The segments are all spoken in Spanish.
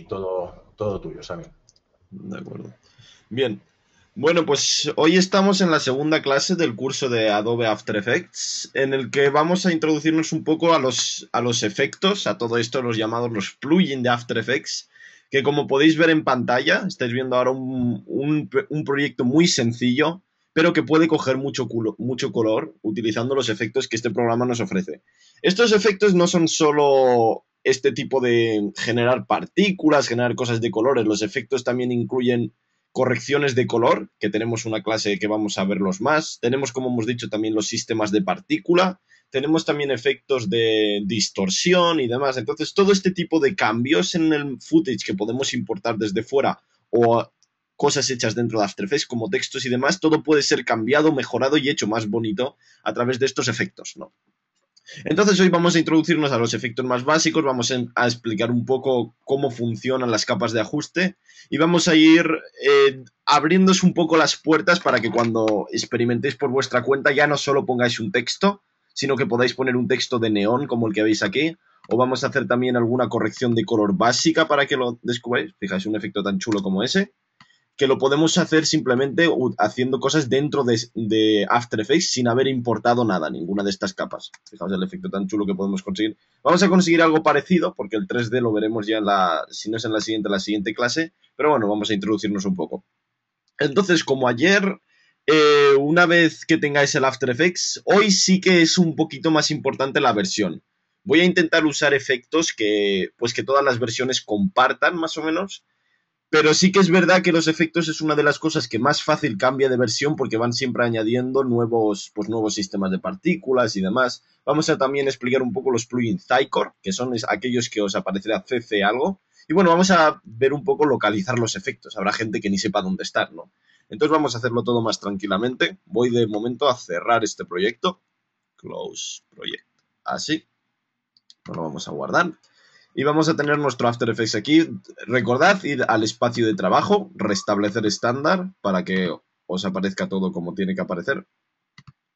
todo tuyo, Sami. De acuerdo. Bien. Bueno, pues hoy estamos en la segunda clase del curso de Adobe After Effects, en el que vamos a introducirnos un poco a los efectos, a todo esto, los llamados los plugins de After Effects, que como podéis ver en pantalla, estáis viendo ahora un proyecto muy sencillo, pero que puede coger mucho color utilizando los efectos que este programa nos ofrece. Estos efectos no son solo este tipo de generar partículas, generar cosas de colores, los efectos también incluyen correcciones de color, que tenemos una clase que vamos a verlos más. Tenemos, como hemos dicho, también los sistemas de partícula. Tenemos también efectos de distorsión y demás. Entonces, todo este tipo de cambios en el footage que podemos importar desde fuera o cosas hechas dentro de After Effects como textos y demás, todo puede ser cambiado, mejorado y hecho más bonito a través de estos efectos, ¿no? Entonces hoy vamos a introducirnos a los efectos más básicos, vamos a explicar un poco cómo funcionan las capas de ajuste y vamos a ir abriéndose un poco las puertas para que cuando experimentéis por vuestra cuenta ya no solo pongáis un texto, sino que podáis poner un texto de neón como el que veis aquí, o vamos a hacer también alguna corrección de color básica para que lo descubráis. Fijáis, un efecto tan chulo como ese, que lo podemos hacer simplemente haciendo cosas dentro de After Effects sin haber importado nada, ninguna de estas capas. Fijaos el efecto tan chulo que podemos conseguir. Vamos a conseguir algo parecido, porque el 3D lo veremos ya si no es en la siguiente clase, pero bueno, vamos a introducirnos un poco. Entonces, como ayer, una vez que tengáis el After Effects, hoy sí que es un poquito más importante la versión. Voy a intentar usar efectos que todas las versiones compartan, más o menos. Pero sí que es verdad que los efectos es una de las cosas que más fácil cambia de versión porque van siempre añadiendo nuevos sistemas de partículas y demás. Vamos a también explicar un poco los plugins Zycore, que son aquellos que os aparecerá CC algo. Y bueno, vamos a ver un poco localizar los efectos. Habrá gente que ni sepa dónde estar, ¿no? Entonces vamos a hacerlo todo más tranquilamente. Voy de momento a cerrar este proyecto. Close Project. Así. Lo vamos a guardar. Y vamos a tener nuestro After Effects aquí. Recordad ir al espacio de trabajo, restablecer estándar para que os aparezca todo como tiene que aparecer.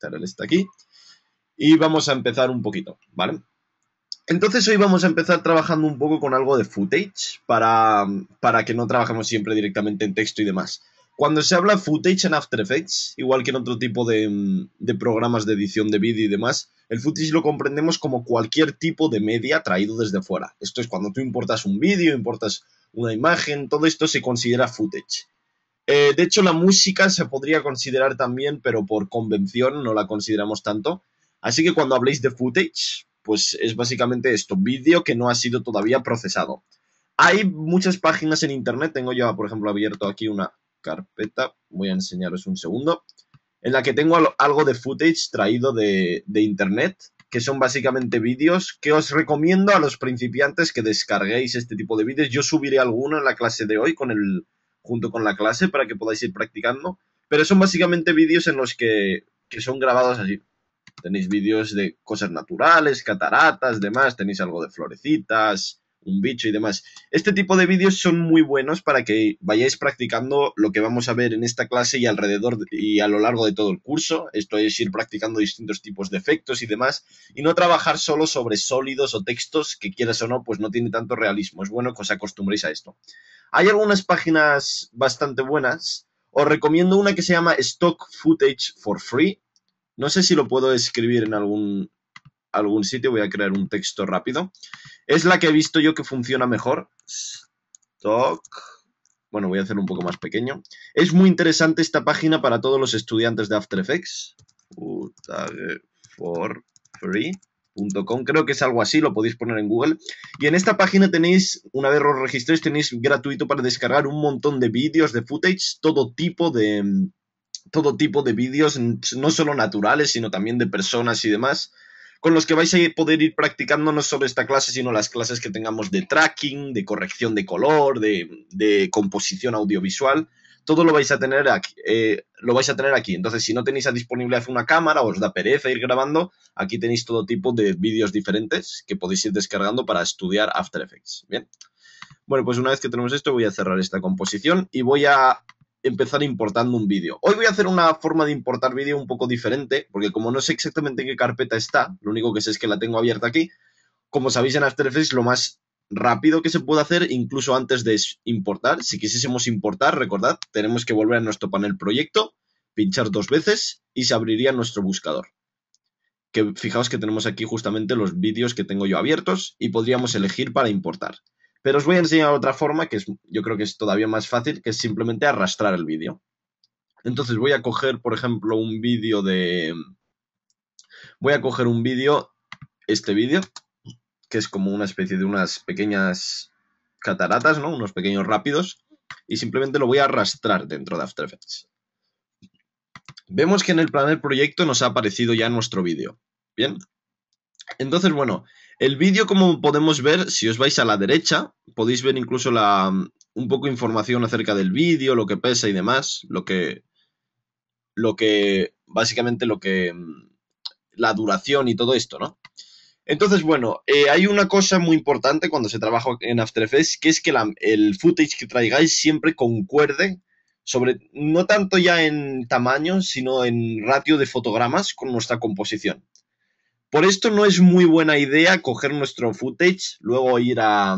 Él está aquí. Y vamos a empezar un poquito, ¿vale? Entonces hoy vamos a empezar trabajando un poco con algo de footage para que no trabajemos siempre directamente en texto y demás. Cuando se habla footage en After Effects, igual que en otro tipo de programas de edición de vídeo y demás, el footage lo comprendemos como cualquier tipo de media traído desde fuera. Esto es cuando tú importas un vídeo, importas una imagen, todo esto se considera footage. De hecho, la música se podría considerar también, pero por convención no la consideramos tanto. Así que cuando habléis de footage, pues es básicamente esto, vídeo que no ha sido todavía procesado. Hay muchas páginas en internet, tengo yo, por ejemplo, abierto aquí una carpeta, voy a enseñaros un segundo, en la que tengo algo de footage traído de internet, que son básicamente vídeos que os recomiendo a los principiantes que descarguéis este tipo de vídeos. Yo subiré alguno en la clase de hoy junto con la clase para que podáis ir practicando, pero son básicamente vídeos en los que son grabados así. Tenéis vídeos de cosas naturales, cataratas, demás, tenéis algo de florecitas, un bicho y demás. Este tipo de vídeos son muy buenos para que vayáis practicando lo que vamos a ver en esta clase y alrededor y a lo largo de todo el curso. Esto es ir practicando distintos tipos de efectos y demás y no trabajar solo sobre sólidos o textos que quieras o no, pues no tiene tanto realismo. Es bueno que os acostumbréis a esto. Hay algunas páginas bastante buenas. Os recomiendo una que se llama Stock Footage for Free. No sé si lo puedo escribir en algún sitio. Voy a crear un texto rápido. Es la que he visto yo que funciona mejor. Stock. Bueno, voy a hacerlo un poco más pequeño. Es muy interesante esta página para todos los estudiantes de After Effects. Footage for Free. .com, creo que es algo así, lo podéis poner en Google. Y en esta página tenéis, una vez os registréis, tenéis gratuito para descargar un montón de vídeos de footage, todo tipo de vídeos, no solo naturales, sino también de personas y demás, con los que vais a poder ir practicando no solo esta clase, sino las clases que tengamos de tracking, de corrección de color, de composición audiovisual. Todo lo vais a tener aquí. Entonces, si no tenéis disponible una cámara o os da pereza ir grabando, aquí tenéis todo tipo de vídeos diferentes que podéis ir descargando para estudiar After Effects. Bien. Bueno, pues una vez que tenemos esto, voy a cerrar esta composición y voy a empezar importando un vídeo. Hoy voy a hacer una forma de importar vídeo un poco diferente, porque como no sé exactamente en qué carpeta está, lo único que sé es que la tengo abierta aquí. Como sabéis, en After Effects lo más rápido que se puede hacer incluso antes de importar. Si quisiésemos importar, recordad, tenemos que volver a nuestro panel proyecto, pinchar 2 veces y se abriría nuestro buscador. Que fijaos que tenemos aquí justamente los vídeos que tengo yo abiertos y podríamos elegir para importar. Pero os voy a enseñar otra forma que yo creo que es todavía más fácil, que es simplemente arrastrar el vídeo. Entonces voy a coger, por ejemplo, un vídeo de... Voy a coger un vídeo, este vídeo, que es como una especie de unas pequeñas cataratas, ¿no? Unos pequeños rápidos, y simplemente lo voy a arrastrar dentro de After Effects. Vemos que en el panel proyecto nos ha aparecido ya nuestro vídeo. Bien. Entonces, bueno, el vídeo, como podemos ver, si os vais a la derecha, podéis ver incluso un poco de información acerca del vídeo, lo que pesa y demás, básicamente la duración y todo esto, ¿no? Entonces, bueno, hay una cosa muy importante cuando se trabaja en After Effects, que es que el footage que traigáis siempre concuerde, no tanto ya en tamaño, sino en ratio de fotogramas con nuestra composición. Por esto no es muy buena idea coger nuestro footage, luego ir a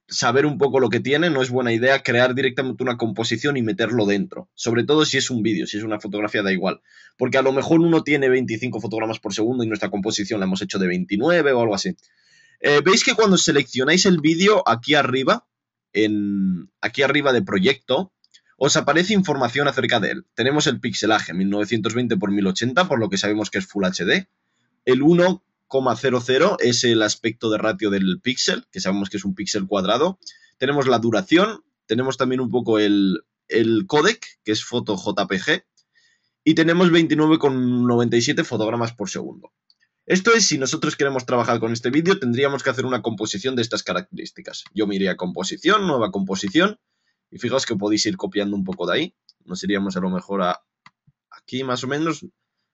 saber un poco lo que tiene, no es buena idea crear directamente una composición y meterlo dentro. Sobre todo si es un vídeo, si es una fotografía da igual. Porque a lo mejor uno tiene 25 fotogramas por segundo y nuestra composición la hemos hecho de 29 o algo así. Veis que cuando seleccionáis el vídeo aquí arriba de proyecto, os aparece información acerca de él. Tenemos el pixelaje 1920 x 1080, por lo que sabemos que es Full HD. El 1,00 es el aspecto de ratio del píxel, que sabemos que es un píxel cuadrado. Tenemos la duración, tenemos también un poco el codec, que es foto JPG, y tenemos 29,97 fotogramas por segundo. Esto es, si nosotros queremos trabajar con este vídeo, tendríamos que hacer una composición de estas características. Yo me iría a composición, nueva composición, y fijaos que podéis ir copiando un poco de ahí. Nos iríamos a lo mejor a aquí más o menos,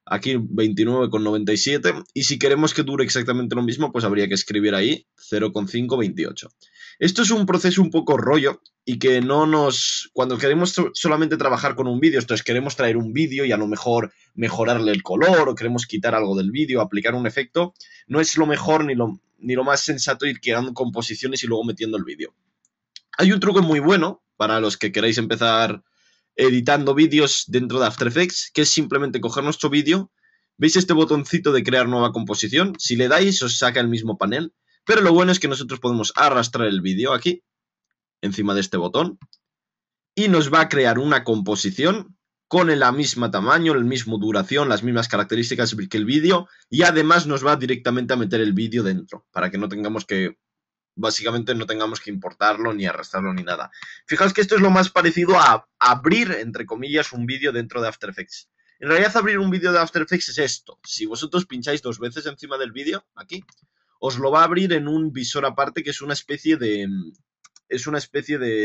aquí 29,97, y si queremos que dure exactamente lo mismo, pues habría que escribir ahí 0,528. Esto es un proceso un poco rollo y que cuando queremos solamente trabajar con un vídeo, esto es, queremos traer un vídeo y a lo mejor mejorarle el color o queremos quitar algo del vídeo, aplicar un efecto, no es lo mejor ni lo más sensato ir creando composiciones y luego metiendo el vídeo. Hay un truco muy bueno para los que queráis empezar editando vídeos dentro de After Effects, que es simplemente coger nuestro vídeo. ¿Veis este botoncito de crear nueva composición? Si le dais, os saca el mismo panel. Pero lo bueno es que nosotros podemos arrastrar el vídeo aquí, encima de este botón, y nos va a crear una composición con el mismo tamaño, la misma duración, las mismas características que el vídeo, y además nos va directamente a meter el vídeo dentro, para que no tengamos que... Básicamente no tengamos que importarlo, ni arrastrarlo, ni nada. Fijaos que esto es lo más parecido a abrir, entre comillas, un vídeo dentro de After Effects. En realidad, abrir un vídeo de After Effects es esto. Si vosotros pincháis 2 veces encima del vídeo, aquí, os lo va a abrir en un visor aparte que es una especie de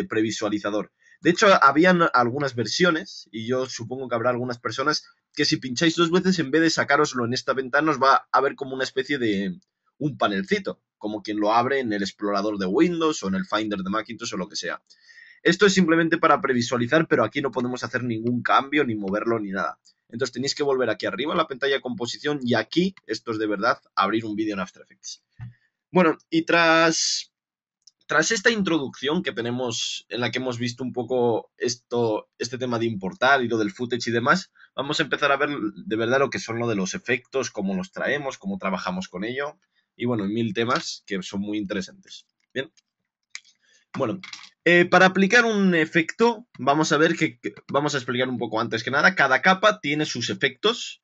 previsualizador. De hecho, habían algunas versiones, y yo supongo que habrá algunas personas, que si pincháis 2 veces, en vez de sacároslo en esta ventana, os va a ver como una especie de un panelcito, como quien lo abre en el explorador de Windows o en el Finder de Macintosh o lo que sea. Esto es simplemente para previsualizar, pero aquí no podemos hacer ningún cambio, ni moverlo, ni nada. Entonces tenéis que volver aquí arriba a la pantalla de composición y aquí, esto es de verdad, abrir un vídeo en After Effects. Bueno, y tras esta introducción que tenemos, en la que hemos visto un poco este tema de importar y lo del footage y demás, vamos a empezar a ver de verdad lo que son lo de los efectos, cómo los traemos, cómo trabajamos con ello, y bueno, 1000 temas que son muy interesantes. Bien. Bueno, para aplicar un efecto, vamos a ver vamos a explicar un poco antes que nada, cada capa tiene sus efectos.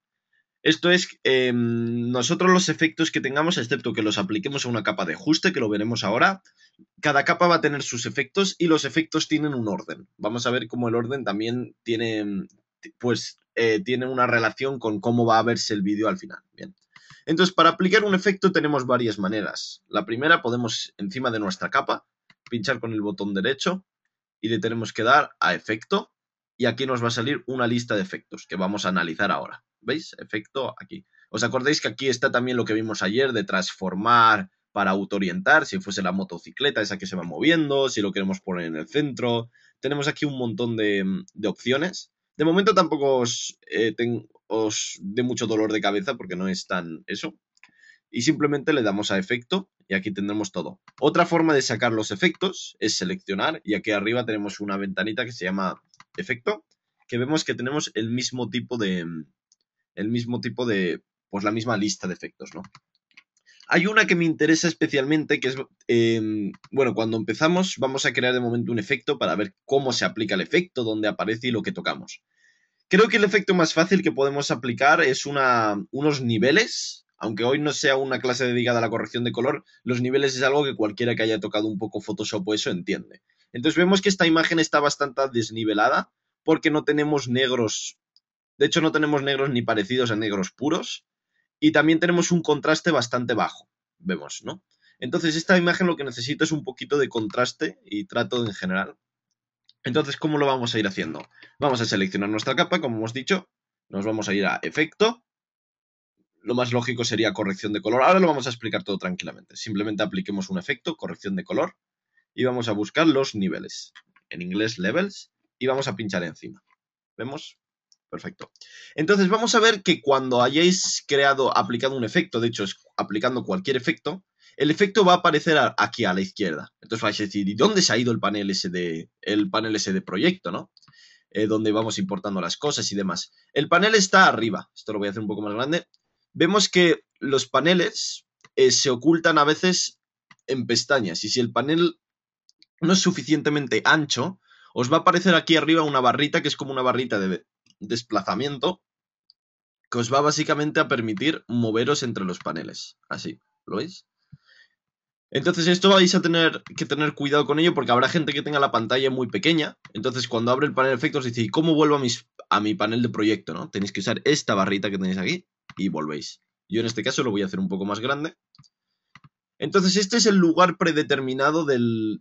Esto es, nosotros los efectos que tengamos, excepto que los apliquemos a una capa de ajuste, que lo veremos ahora, cada capa va a tener sus efectos y los efectos tienen un orden. Vamos a ver cómo el orden también tiene, tiene una relación con cómo va a verse el vídeo al final. Bien. Entonces, para aplicar un efecto tenemos varias maneras. La primera, podemos, encima de nuestra capa, pinchar con el botón derecho y le tenemos que dar a efecto y aquí nos va a salir una lista de efectos que vamos a analizar ahora. ¿Veis? Efecto aquí. ¿Os acordáis que aquí está también lo que vimos ayer de transformar para autoorientar? Si fuese la motocicleta esa que se va moviendo, si lo queremos poner en el centro. Tenemos aquí un montón de opciones. De momento tampoco os dé mucho dolor de cabeza porque no es tan eso. Y simplemente le damos a efecto y aquí tendremos todo. Otra forma de sacar los efectos es seleccionar y aquí arriba tenemos una ventanita que se llama efecto, que vemos que tenemos el mismo tipo de, pues la misma lista de efectos, ¿no? Hay una que me interesa especialmente, que es, bueno, cuando empezamos vamos a crear de momento un efecto para ver cómo se aplica el efecto, dónde aparece y lo que tocamos. Creo que el efecto más fácil que podemos aplicar es unos niveles, aunque hoy no sea una clase dedicada a la corrección de color, los niveles es algo que cualquiera que haya tocado un poco Photoshop o eso entiende. Entonces vemos que esta imagen está bastante desnivelada porque no tenemos negros, de hecho no tenemos negros ni parecidos a negros puros, y también tenemos un contraste bastante bajo, vemos, ¿no? Entonces esta imagen lo que necesita es un poquito de contraste y trato en general. Entonces, ¿cómo lo vamos a ir haciendo? Vamos a seleccionar nuestra capa, como hemos dicho, nos vamos a ir a efecto, lo más lógico sería corrección de color, ahora lo vamos a explicar todo tranquilamente, simplemente apliquemos un efecto, corrección de color, y vamos a buscar los niveles, en inglés levels, y vamos a pinchar encima, ¿vemos? Perfecto. Entonces vamos a ver que cuando hayáis aplicado un efecto, de hecho es aplicando cualquier efecto, el efecto va a aparecer aquí a la izquierda. Entonces vais a decir, ¿y dónde se ha ido el panel ese de proyecto, ¿no? Donde vamos importando las cosas y demás. El panel está arriba. Esto lo voy a hacer un poco más grande. Vemos que los paneles se ocultan a veces en pestañas. Y si el panel no es suficientemente ancho, os va a aparecer aquí arriba una barrita que es como una barrita de desplazamiento que os va básicamente a permitir moveros entre los paneles. Así, ¿lo veis? Entonces esto vais a tener que tener cuidado con ello porque habrá gente que tenga la pantalla muy pequeña. Entonces cuando abre el panel de efectos dice, ¿y cómo vuelvo a mi panel de proyecto? ¿No? Tenéis que usar esta barrita que tenéis aquí y volvéis. Yo en este caso lo voy a hacer un poco más grande. Entonces este es el lugar predeterminado del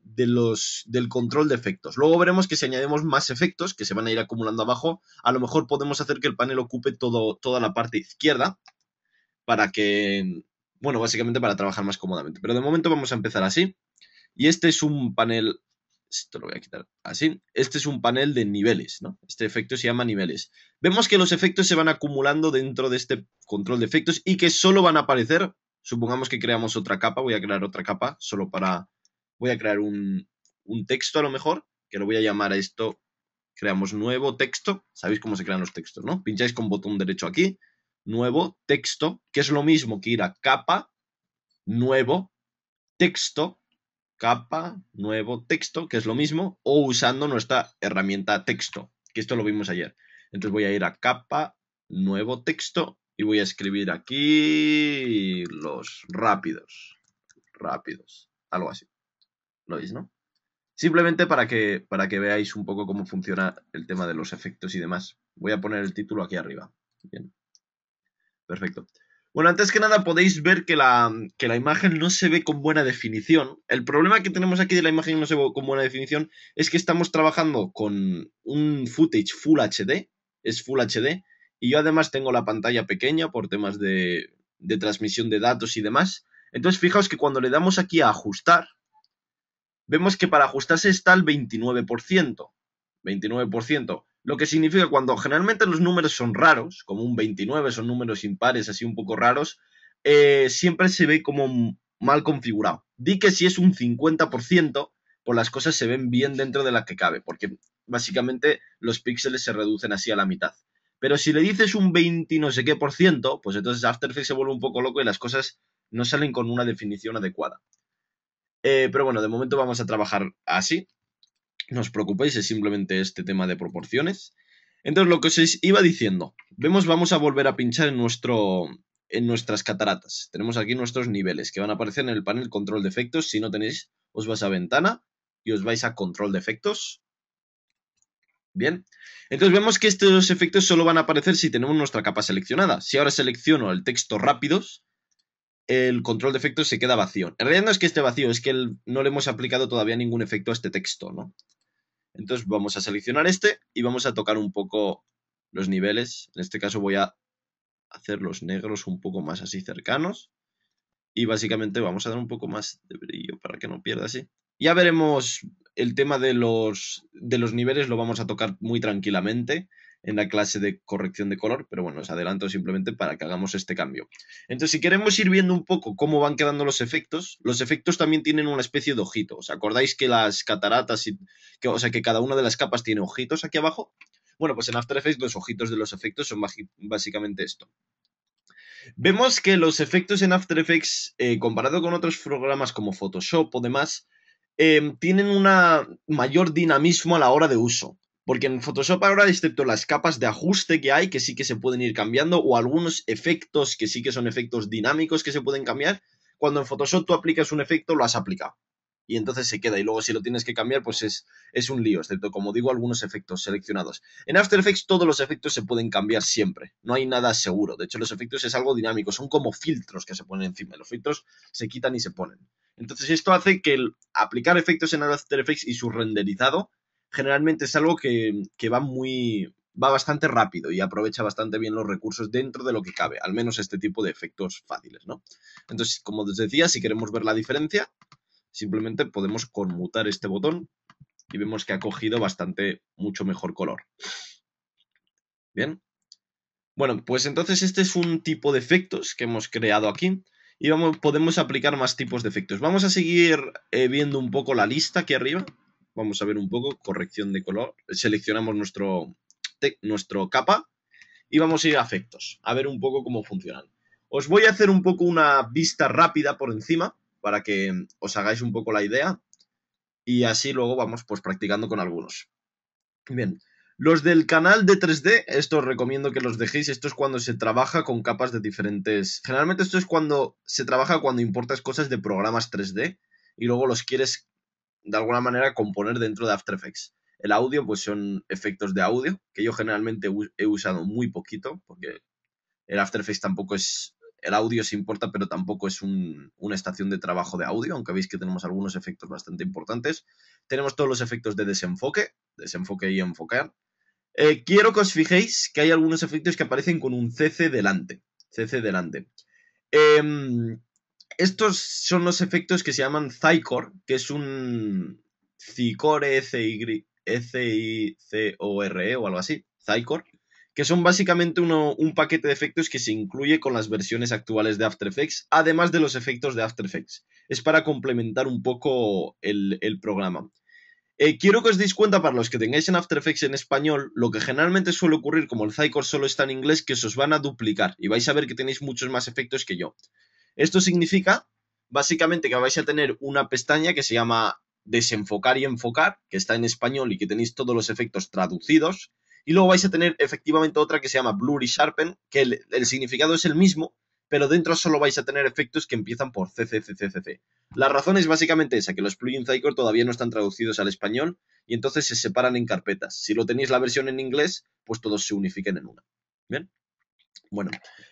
control de efectos. Luego veremos que si añadimos más efectos que se van a ir acumulando abajo, a lo mejor podemos hacer que el panel ocupe toda la parte izquierda para que, bueno, básicamente para trabajar más cómodamente. Pero de momento vamos a empezar así. Y este es un panel, esto lo voy a quitar así, este es un panel de niveles, ¿no? Este efecto se llama niveles. Vemos que los efectos se van acumulando dentro de este control de efectos y que solo van a aparecer, supongamos que creamos otra capa, voy a crear otra capa solo para, voy a crear un texto a lo mejor, que lo voy a llamar a esto, creamos nuevo texto, sabéis cómo se crean los textos, ¿no? Pincháis con botón derecho aquí, nuevo texto, que es lo mismo que ir a capa, nuevo, texto, capa, nuevo, texto, que es lo mismo, o usando nuestra herramienta texto, que esto lo vimos ayer. Entonces voy a ir a capa, nuevo texto, y voy a escribir aquí los rápidos, algo así. ¿Lo veis, no? Simplemente para que veáis un poco cómo funciona el tema de los efectos y demás. Voy a poner el título aquí arriba. Bien. Perfecto. Bueno, antes que nada podéis ver que la imagen no se ve con buena definición. El problema que tenemos aquí de la imagen no se ve con buena definición es que estamos trabajando con un footage Full HD, es Full HD, y yo además tengo la pantalla pequeña por temas de transmisión de datos y demás. Entonces fijaos que cuando le damos aquí a ajustar, vemos que para ajustarse está el 29%. 29%. Lo que significa cuando generalmente los números son raros, como un 29, son números impares así un poco raros, siempre se ve como mal configurado. Di que si es un 50%, pues las cosas se ven bien dentro de la que cabe, porque básicamente los píxeles se reducen así a la mitad. Pero si le dices un 20 no sé qué por ciento, pues entonces After Effects se vuelve un poco loco y las cosas no salen con una definición adecuada. Pero bueno, de momento vamos a trabajar así. No os preocupéis, es simplemente este tema de proporciones. Entonces, lo que os iba diciendo, vamos a volver a pinchar en nuestras cataratas. Tenemos aquí nuestros niveles que van a aparecer en el panel control de efectos. Si no tenéis, os vais a ventana y os vais a control de efectos. Bien. Entonces vemos que estos efectos solo van a aparecer si tenemos nuestra capa seleccionada. Si ahora selecciono el texto rápidos, el control de efectos se queda vacío. En realidad no es que esté vacío, es que no le hemos aplicado todavía ningún efecto a este texto, ¿no? Entonces vamos a seleccionar este y vamos a tocar un poco los niveles. En este caso voy a hacer los negros un poco más así cercanos. Y básicamente vamos a dar un poco más de brillo para que no pierda así. Ya veremos el tema de los niveles, lo vamos a tocar muy tranquilamente. en la clase de corrección de color, pero bueno, os adelanto simplemente para que hagamos este cambio. Entonces, si queremos ir viendo un poco cómo van quedando los efectos también tienen una especie de ojito. ¿Os acordáis que las cataratas, o sea, que cada una de las capas tiene ojitos aquí abajo? Bueno, pues en After Effects los ojitos de los efectos son básicamente esto. Vemos que los efectos en After Effects, comparado con otros programas como Photoshop o demás, tienen un mayor dinamismo a la hora de uso. Porque en Photoshop ahora, excepto las capas de ajuste que hay, que sí que se pueden ir cambiando, o algunos efectos que sí que son efectos dinámicos que se pueden cambiar, cuando en Photoshop tú aplicas un efecto, lo has aplicado. Y entonces se queda. Y luego si lo tienes que cambiar, pues es un lío, excepto, como digo, algunos efectos seleccionados. En After Effects todos los efectos se pueden cambiar siempre. No hay nada seguro. De hecho, los efectos es algo dinámico. Son como filtros que se ponen encima. Los filtros se quitan y se ponen. Entonces esto hace que el aplicar efectos en After Effects y su renderizado generalmente es algo que va bastante rápido y aprovecha bastante bien los recursos dentro de lo que cabe, al menos este tipo de efectos fáciles, ¿no? Entonces, como os decía, si queremos ver la diferencia, simplemente podemos conmutar este botón y vemos que ha cogido mucho mejor color. Bien. Bueno, pues entonces este es un tipo de efectos que hemos creado aquí y podemos aplicar más tipos de efectos. Vamos a seguir viendo un poco la lista aquí arriba. Vamos a ver un poco corrección de color. Seleccionamos nuestro capa y vamos a ir a efectos, a ver un poco cómo funcionan. Os voy a hacer un poco una vista rápida por encima para que os hagáis un poco la idea y así luego vamos pues practicando con algunos. Bien, los del canal de 3D, esto os recomiendo que los dejéis. Esto es cuando se trabaja con capas de diferentes... Generalmente esto es cuando se trabaja cuando importas cosas de programas 3D y luego los quieres de alguna manera componer dentro de After Effects. El audio pues son efectos de audio que yo generalmente he usado muy poquito porque el After Effects tampoco es... El audio se importa, pero tampoco es una estación de trabajo de audio, aunque veis que tenemos algunos efectos bastante importantes. Tenemos todos los efectos de desenfoque y enfocar. Quiero que os fijéis que hay algunos efectos que aparecen con un CC delante. CC delante. Estos son los efectos que se llaman Zycore, que es un Zycore, Zycore o algo así. Zycore. Que son básicamente un paquete de efectos que se incluye con las versiones actuales de After Effects, además de los efectos de After Effects. Es para complementar un poco el programa. Quiero que os deis cuenta, para los que tengáis en After Effects en español, lo que generalmente suele ocurrir, como el Zycore solo está en inglés, que se os van a duplicar y vais a ver que tenéis muchos más efectos que yo. Esto significa, básicamente, que vais a tener una pestaña que se llama desenfocar y enfocar, que está en español y que tenéis todos los efectos traducidos, y luego vais a tener efectivamente otra que se llama Blur y Sharpen, que el significado es el mismo, pero dentro solo vais a tener efectos que empiezan por CC. La razón es básicamente esa, que los plugins Zycore todavía no están traducidos al español y entonces se separan en carpetas. Si lo tenéis la versión en inglés, pues todos se unifiquen en una. ¿Bien? Bueno,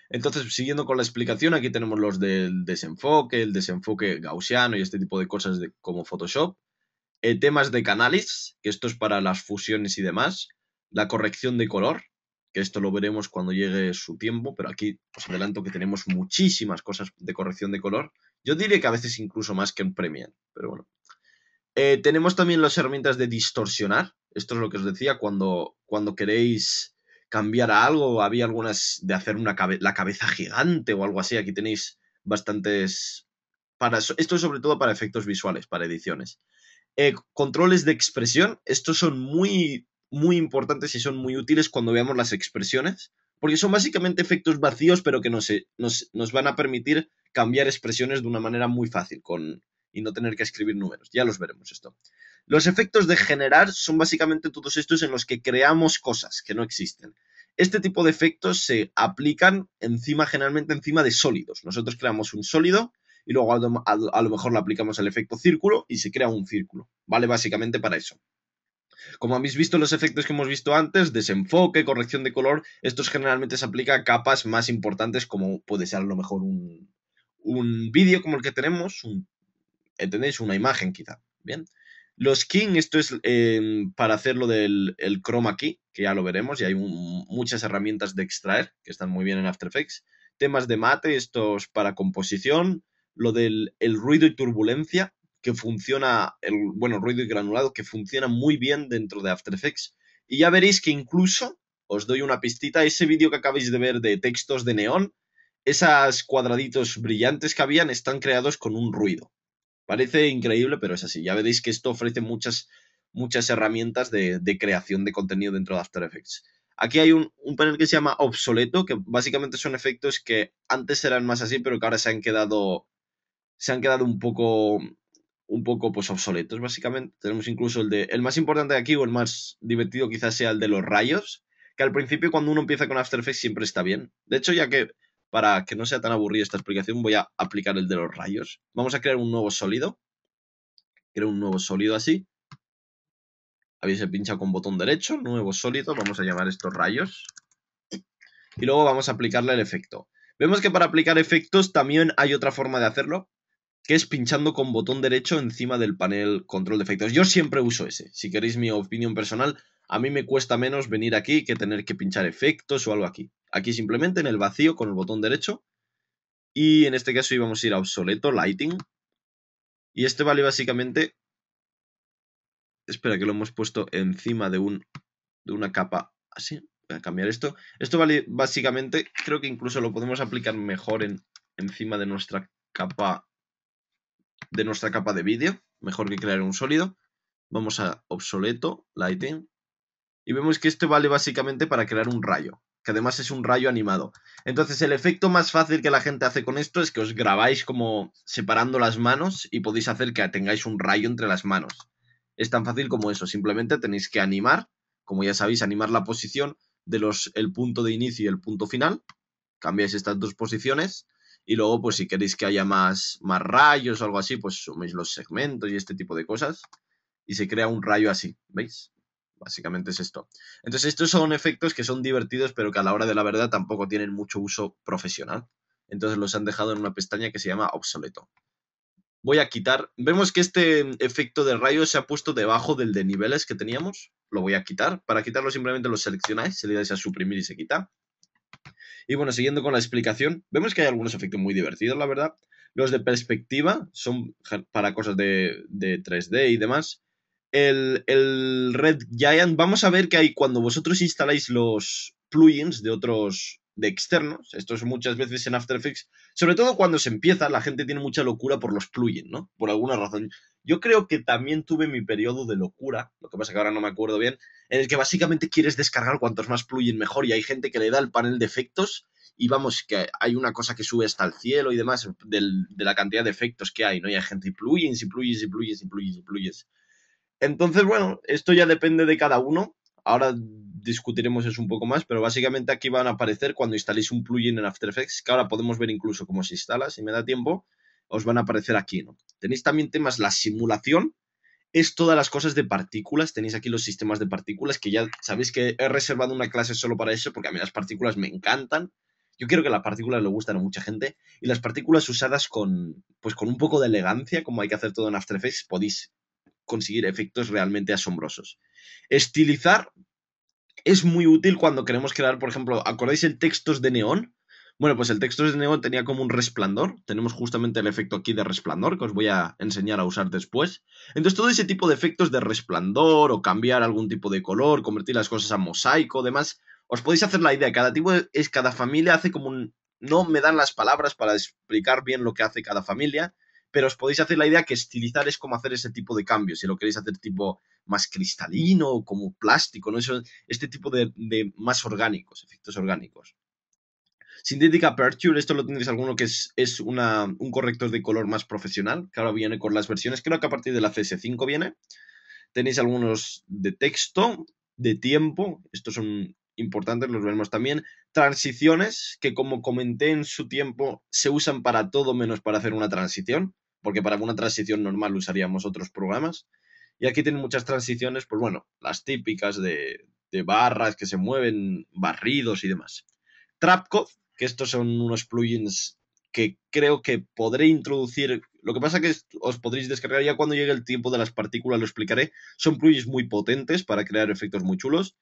entonces siguiendo con la explicación, aquí tenemos los del desenfoque, el desenfoque gaussiano y este tipo de cosas como Photoshop. Temas de canales, que esto es para las fusiones y demás. La corrección de color, que esto lo veremos cuando llegue su tiempo, pero aquí os adelanto que tenemos muchísimas cosas de corrección de color. Yo diría que a veces incluso más que en Premiere, pero bueno. Tenemos también las herramientas de distorsionar. Esto es lo que os decía, cuando queréis cambiar a algo, había algunas de hacer la cabeza gigante o algo así. Aquí tenéis bastantes... Esto es sobre todo para efectos visuales, para ediciones. Controles de expresión, estos son muy, muy importantes y son muy útiles cuando veamos las expresiones, porque son básicamente efectos vacíos, pero que nos van a permitir cambiar expresiones de una manera muy fácil y no tener que escribir números. Ya los veremos esto. Los efectos de generar son básicamente todos estos en los que creamos cosas que no existen. Este tipo de efectos se aplican generalmente encima de sólidos. Nosotros creamos un sólido y luego a lo mejor le aplicamos el efecto círculo y se crea un círculo. Vale, básicamente para eso. Como habéis visto los efectos que hemos visto antes, desenfoque, corrección de color, estos generalmente se aplican a capas más importantes como puede ser a lo mejor un vídeo como el que tenemos, ¿entendéis? Una imagen quizá. Bien. Los King, esto es para hacerlo del chroma key, que ya lo veremos, y hay muchas herramientas de extraer que están muy bien en After Effects. Temas de mate, estos para composición, lo del ruido y turbulencia, que funciona, ruido y granulado, que funciona muy bien dentro de After Effects. Y ya veréis que incluso os doy una pistita. Ese vídeo que acabáis de ver de textos de neón, esos cuadraditos brillantes que habían están creados con un ruido. Parece increíble, pero es así. Ya veréis que esto ofrece muchas herramientas de creación de contenido dentro de After Effects. Aquí hay un panel que se llama obsoleto, que básicamente son efectos que antes eran más así, pero que ahora se han quedado un poco pues obsoletos, básicamente. Tenemos incluso el más importante de aquí, o el más divertido quizás sea el de los rayos, que al principio cuando uno empieza con After Effects siempre está bien. De hecho, ya que para que no sea tan aburrida esta explicación, voy a aplicar el de los rayos. Vamos a crear un nuevo sólido. Creo un nuevo sólido así. Habéis pinchado con botón derecho, nuevo sólido, vamos a llamar estos rayos. Y luego vamos a aplicarle el efecto. Vemos que para aplicar efectos también hay otra forma de hacerlo, que es pinchando con botón derecho encima del panel control de efectos. Yo siempre uso ese. Si queréis mi opinión personal, a mí me cuesta menos venir aquí que tener que pinchar efectos o algo aquí. Aquí simplemente en el vacío con el botón derecho. Y en este caso íbamos a ir a obsoleto, lighting. Y este vale básicamente... Espera, que lo hemos puesto encima de una capa así. Voy a cambiar esto. Esto vale básicamente, creo que incluso lo podemos aplicar mejor encima de nuestra capa de vídeo. Mejor que crear un sólido. Vamos a obsoleto, lighting. Y vemos que esto vale básicamente para crear un rayo, que además es un rayo animado. Entonces el efecto más fácil que la gente hace con esto es que os grabáis como separando las manos y podéis hacer que tengáis un rayo entre las manos. Es tan fácil como eso, simplemente tenéis que animar, como ya sabéis, animar la posición de el punto de inicio y el punto final. Cambiáis estas dos posiciones y luego pues si queréis que haya más rayos o algo así, pues suméis los segmentos y este tipo de cosas y se crea un rayo así, ¿veis? Básicamente es esto. Entonces estos son efectos que son divertidos pero que a la hora de la verdad tampoco tienen mucho uso profesional. Entonces los han dejado en una pestaña que se llama obsoleto. Voy a quitar, vemos que este efecto de rayo se ha puesto debajo del de niveles que teníamos. Lo voy a quitar. Para quitarlo simplemente lo seleccionáis, se le dais a suprimir y se quita. Y bueno, siguiendo con la explicación, vemos que hay algunos efectos muy divertidos, la verdad. Los de perspectiva son para cosas de 3D y demás. El Red Giant, vamos a ver que hay cuando vosotros instaláis los plugins de externos, esto es muchas veces en After Effects, sobre todo cuando se empieza, la gente tiene mucha locura por los plugins, ¿no? Por alguna razón. Yo creo que también tuve mi periodo de locura, lo que pasa que ahora no me acuerdo bien, en el que básicamente quieres descargar cuantos más plugins mejor y hay gente que le da el panel de efectos y vamos, que hay una cosa que sube hasta el cielo y demás de la cantidad de efectos que hay, ¿no? Y hay gente y plugins y plugins y plugins y plugins y plugins. Entonces, bueno, esto ya depende de cada uno. Ahora discutiremos eso un poco más, pero básicamente aquí van a aparecer cuando instaléis un plugin en After Effects, que ahora podemos ver incluso cómo se instala, si me da tiempo, os van a aparecer aquí, ¿no? Tenéis también temas, la simulación, es todas las cosas de partículas, tenéis aquí los sistemas de partículas, que ya sabéis que he reservado una clase solo para eso, porque a mí las partículas me encantan. Yo quiero que las partículas le gustan a mucha gente, y las partículas usadas pues con un poco de elegancia, como hay que hacer todo en After Effects, podéis conseguir efectos realmente asombrosos. Estilizar es muy útil cuando queremos crear, por ejemplo, ¿acordáis el textos de neón? Bueno, pues el textos de neón tenía como un resplandor. Tenemos justamente el efecto aquí de resplandor, que os voy a enseñar a usar después. Entonces, todo ese tipo de efectos de resplandor o cambiar algún tipo de color, convertir las cosas a mosaico, demás, os podéis hacer la idea. Cada familia hace como un... No me dan las palabras para explicar bien lo que hace cada familia, pero os podéis hacer la idea que estilizar es como hacer ese tipo de cambios. Si lo queréis hacer tipo más cristalino, como plástico, ¿no? Este tipo de más orgánicos, efectos orgánicos. Synthetic Aperture, esto lo tendréis alguno que es un corrector de color más profesional, que ahora viene con las versiones, creo que a partir de la CS5 viene. Tenéis algunos de texto, de tiempo, estos son importantes, los veremos también. Transiciones, que como comenté en su tiempo, se usan para todo menos para hacer una transición, porque para una transición normal usaríamos otros programas. Y aquí tienen muchas transiciones, pues bueno, las típicas de barras que se mueven, barridos y demás. Trapcode, que estos son unos plugins que creo que podré introducir. Lo que pasa que os podréis descargar ya cuando llegue el tiempo de las partículas, lo explicaré. Son plugins muy potentes para crear efectos muy chulos.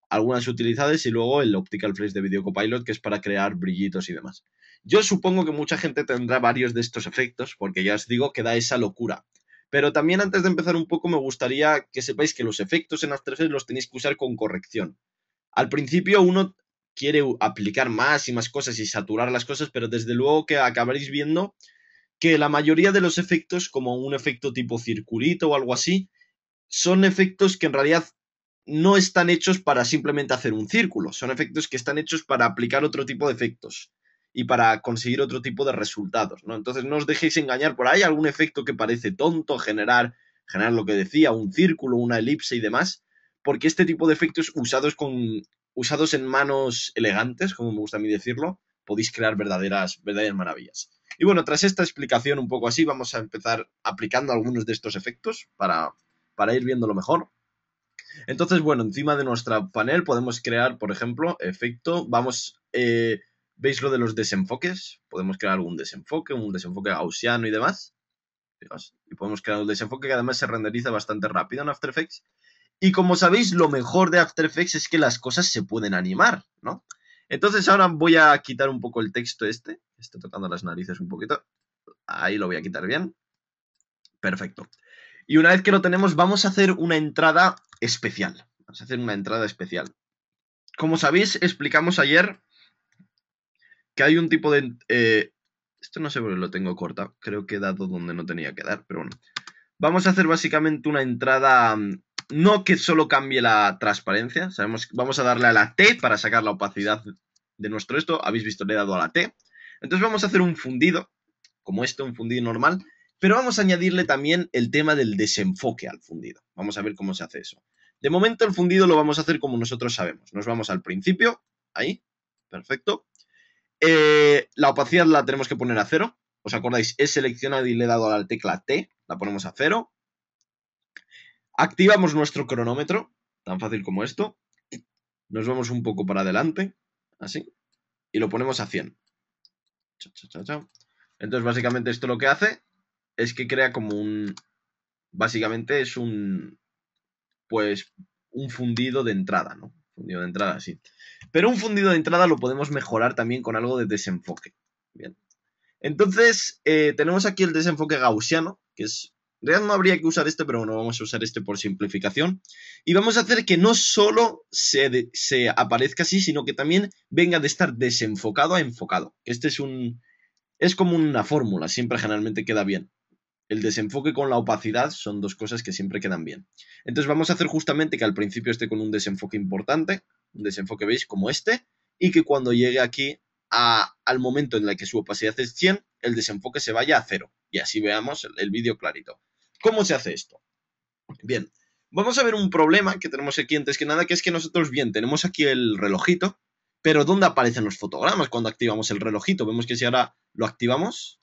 Algunas utilidades y luego el Optical Flash de Video Copilot, que es para crear brillitos y demás. Yo supongo que mucha gente tendrá varios de estos efectos, porque ya os digo que da esa locura. Pero también antes de empezar un poco me gustaría que sepáis que los efectos en After Effects los tenéis que usar con corrección. Al principio uno quiere aplicar más y más cosas y saturar las cosas, pero desde luego que acabaréis viendo que la mayoría de los efectos, como un efecto tipo circulito o algo así, son efectos que en realidad no están hechos para simplemente hacer un círculo, son efectos que están hechos para aplicar otro tipo de efectos y para conseguir otro tipo de resultados, ¿no? Entonces no os dejéis engañar por ahí, algún efecto que parece tonto, generar lo que decía, un círculo, una elipse y demás, porque este tipo de efectos usados en manos elegantes, como me gusta a mí decirlo, podéis crear verdaderas maravillas. Y bueno, tras esta explicación un poco así, vamos a empezar aplicando algunos de estos efectos para ir viéndolo mejor. Entonces, bueno, encima de nuestra panel podemos crear, por ejemplo, efecto. ¿Veis lo de los desenfoques? Podemos crear un desenfoque gaussiano y demás. Fijaos, y podemos crear un desenfoque que además se renderiza bastante rápido en After Effects. Y como sabéis, lo mejor de After Effects es que las cosas se pueden animar, ¿no? Entonces ahora voy a quitar un poco el texto este. Estoy tocando las narices un poquito. Ahí lo voy a quitar bien. Perfecto. Y una vez que lo tenemos, vamos a hacer una entrada especial. Vamos a hacer una entrada especial. Como sabéis, explicamos ayer que hay un tipo de... esto no sé por qué lo tengo corta. Creo que he dado donde no tenía que dar, pero bueno. Vamos a hacer básicamente una entrada... no que solo cambie la transparencia. Vamos a darle a la T para sacar la opacidad de nuestro esto. Habéis visto, le he dado a la T. Entonces vamos a hacer un fundido, como esto, un fundido normal. Pero vamos a añadirle también el tema del desenfoque al fundido. Vamos a ver cómo se hace eso. De momento el fundido lo vamos a hacer como nosotros sabemos. Nos vamos al principio, ahí, perfecto. La opacidad la tenemos que poner a 0. ¿Os acordáis? He seleccionado y le he dado a la tecla T, la ponemos a 0. Activamos nuestro cronómetro, tan fácil como esto. Nos vamos un poco para adelante, así, y lo ponemos a 100. Entonces básicamente esto lo que hace es que crea como un... Básicamente es un... Pues un fundido de entrada, ¿no? Fundido de entrada, sí. Pero un fundido de entrada lo podemos mejorar también con algo de desenfoque. Bien. Entonces, tenemos aquí el desenfoque gaussiano, que es... En realidad no habría que usar este, pero bueno, vamos a usar este por simplificación. Y vamos a hacer que no solo se aparezca así, sino que también venga de estar desenfocado a enfocado. Este es como una fórmula, siempre generalmente queda bien. El desenfoque con la opacidad son dos cosas que siempre quedan bien. Entonces vamos a hacer justamente que al principio esté con un desenfoque importante, un desenfoque, ¿veis? Como este, y que cuando llegue aquí al momento en el que su opacidad es 100, el desenfoque se vaya a 0. Y así veamos el vídeo clarito. ¿Cómo se hace esto? Bien, vamos a ver un problema que tenemos aquí antes que nada, que es que nosotros, bien, tenemos aquí el relojito, pero ¿dónde aparecen los fotogramas cuando activamos el relojito? Vemos que si ahora lo activamos,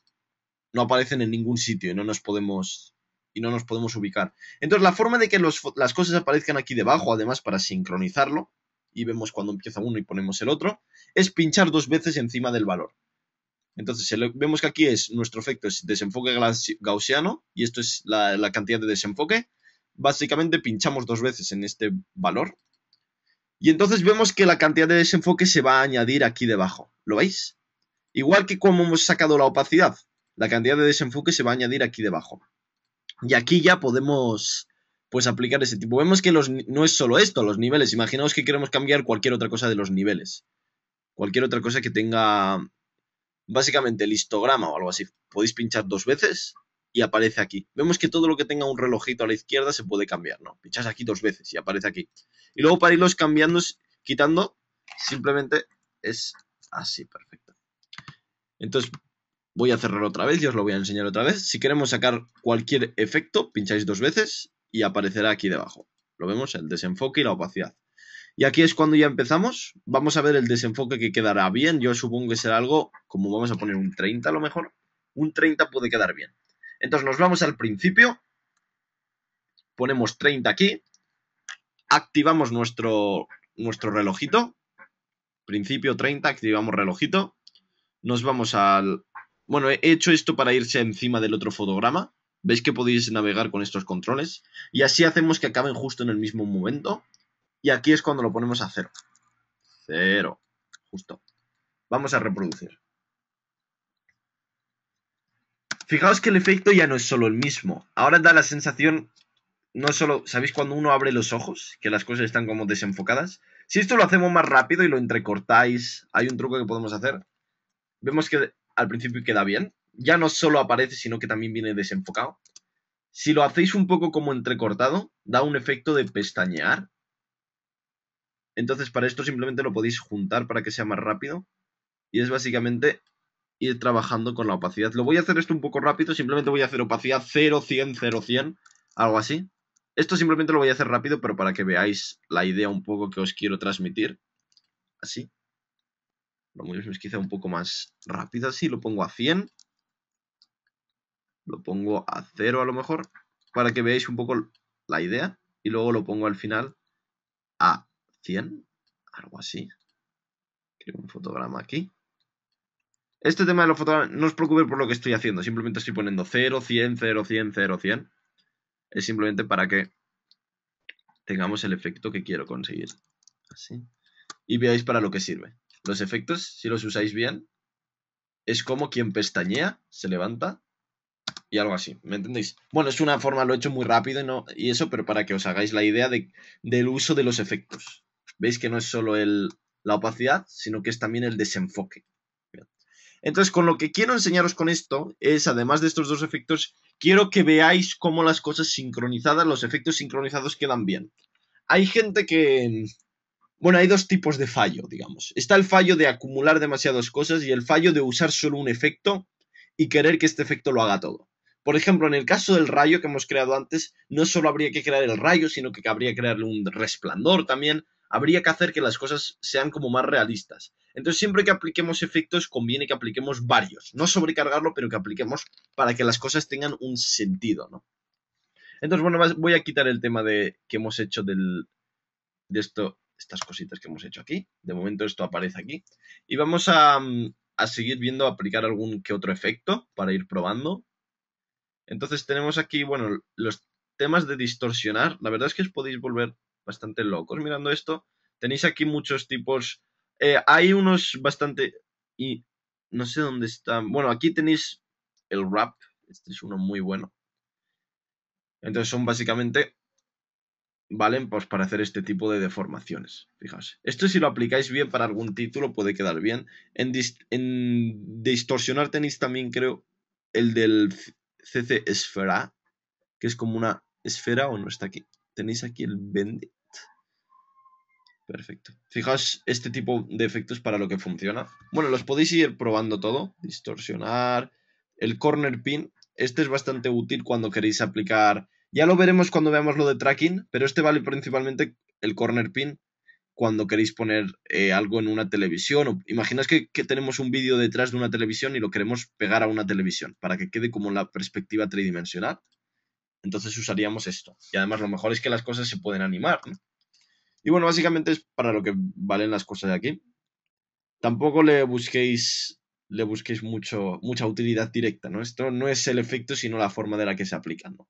no aparecen en ningún sitio y no nos podemos ubicar. Entonces, la forma de que las cosas aparezcan aquí debajo, además para sincronizarlo, y vemos cuando empieza uno y ponemos el otro, es pinchar 2 veces encima del valor. Entonces, vemos que aquí nuestro efecto es desenfoque gaussiano, y esto es la cantidad de desenfoque. Básicamente pinchamos 2 veces en este valor, y entonces vemos que la cantidad de desenfoque se va a añadir aquí debajo. ¿Lo veis? Igual que como hemos sacado la opacidad, la cantidad de desenfoque se va a añadir aquí debajo. Y aquí ya podemos, pues, aplicar ese tipo. Vemos que no es solo esto, los niveles. Imaginaos que queremos cambiar cualquier otra cosa de los niveles. Cualquier otra cosa que tenga, básicamente, el histograma o algo así. Podéis pinchar 2 veces y aparece aquí. Vemos que todo lo que tenga un relojito a la izquierda se puede cambiar, ¿no? Pinchas aquí 2 veces y aparece aquí. Y luego para irlos cambiando, quitando, simplemente es así, perfecto. Entonces, voy a cerrar otra vez y os lo voy a enseñar otra vez. Si queremos sacar cualquier efecto, pincháis 2 veces y aparecerá aquí debajo. Lo vemos, el desenfoque y la opacidad. Y aquí es cuando ya empezamos. Vamos a ver el desenfoque que quedará bien. Yo supongo que será algo, como vamos a poner un 30 a lo mejor. Un 30 puede quedar bien. Entonces nos vamos al principio. Ponemos 30 aquí. Activamos nuestro relojito. Principio 30, activamos relojito. Nos vamos al... Bueno, he hecho esto para irse encima del otro fotograma. Veis que podéis navegar con estos controles. Y así hacemos que acaben justo en el mismo momento. Y aquí es cuando lo ponemos a 0. 0. Justo. Vamos a reproducir. Fijaos que el efecto ya no es solo el mismo. Ahora da la sensación no solo, ¿sabéis cuando uno abre los ojos? Que las cosas están como desenfocadas. Si esto lo hacemos más rápido y lo entrecortáis, hay un truco que podemos hacer. Vemos que al principio queda bien. Ya no solo aparece, sino que también viene desenfocado. Si lo hacéis un poco como entrecortado, da un efecto de pestañear. Entonces para esto simplemente lo podéis juntar para que sea más rápido. Y es básicamente ir trabajando con la opacidad. Lo voy a hacer esto un poco rápido, simplemente voy a hacer opacidad 0, 100, 0, 100, algo así. Esto simplemente lo voy a hacer rápido, pero para que veáis la idea un poco que os quiero transmitir. Así. Lo mismo es quizá un poco más rápido así, lo pongo a 100. Lo pongo a 0 a lo mejor, para que veáis un poco la idea. Y luego lo pongo al final a 100, algo así. Creo un fotograma aquí. Este tema de los fotogramas, no os preocupéis por lo que estoy haciendo, simplemente estoy poniendo 0, 100, 0, 100, 0, 100. Es simplemente para que tengamos el efecto que quiero conseguir. Así. Y veáis para lo que sirve. Los efectos, si los usáis bien, es como quien pestañea, se levanta y algo así, ¿me entendéis? Bueno, es una forma, lo he hecho muy rápido y eso, pero para que os hagáis la idea del uso de los efectos. Veis que no es solo la opacidad, sino que es también el desenfoque. Bien. Entonces, con lo que quiero enseñaros con esto es, además de estos dos efectos, quiero que veáis cómo las cosas sincronizadas, los efectos sincronizados quedan bien. Hay gente que... Bueno, hay dos tipos de fallo, digamos. Está el fallo de acumular demasiadas cosas y el fallo de usar solo un efecto y querer que este efecto lo haga todo. Por ejemplo, en el caso del rayo que hemos creado antes, no solo habría que crear el rayo, sino que habría que crearle un resplandor también. Habría que hacer que las cosas sean como más realistas. Entonces, siempre que apliquemos efectos, conviene que apliquemos varios. No sobrecargarlo, pero que apliquemos para que las cosas tengan un sentido, ¿no? Entonces, bueno, voy a quitar el tema que hemos hecho de estas cositas que hemos hecho aquí. De momento esto aparece aquí. Y vamos a seguir viendo aplicar algún que otro efecto para ir probando. Entonces tenemos aquí, bueno, los temas de distorsionar. La verdad es que os podéis volver bastante locos mirando esto. Tenéis aquí muchos tipos. Hay unos bastante... Y no sé dónde están. Bueno, aquí tenéis el wrap. Este es uno muy bueno. Entonces son básicamente... Valen pues para hacer este tipo de deformaciones. Fijaos. Esto si lo aplicáis bien para algún título puede quedar bien. En distorsionar tenéis también, creo, el del CC Esfera, que es como una esfera o no está aquí. Tenéis aquí el Bendit. Perfecto. Fijaos este tipo de efectos para lo que funciona. Bueno, los podéis ir probando todo. Distorsionar. El corner pin. Este es bastante útil cuando queréis aplicar... Ya lo veremos cuando veamos lo de tracking, pero este vale principalmente el corner pin cuando queréis poner algo en una televisión. O, imaginaos que tenemos un vídeo detrás de una televisión y lo queremos pegar a una televisión para que quede como la perspectiva tridimensional. Entonces usaríamos esto. Y además lo mejor es que las cosas se pueden animar, ¿no? Y bueno, básicamente es para lo que valen las cosas de aquí. Tampoco le busquéis mucha utilidad directa, ¿no? Esto no es el efecto, sino la forma de la que se aplican, ¿no?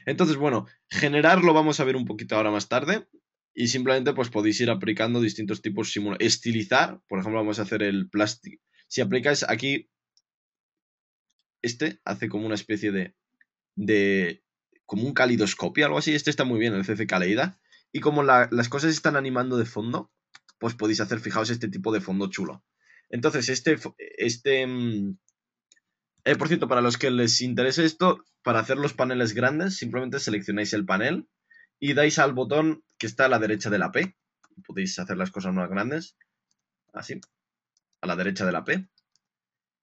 Entonces, bueno, generar lo vamos a ver un poquito ahora más tarde. Y simplemente pues podéis ir aplicando distintos tipos de estilizar, por ejemplo, vamos a hacer el plástico. Si aplicáis aquí, este hace como una especie de como un calidoscopio, algo así. Este está muy bien, el CC Kaleida. Y como las cosas están animando de fondo, pues podéis hacer, fijaos, este tipo de fondo chulo. Entonces, por cierto, para los que les interese esto, para hacer los paneles grandes, simplemente seleccionáis el panel y dais al botón que está a la derecha de la P. Podéis hacer las cosas más grandes, así, a la derecha de la P.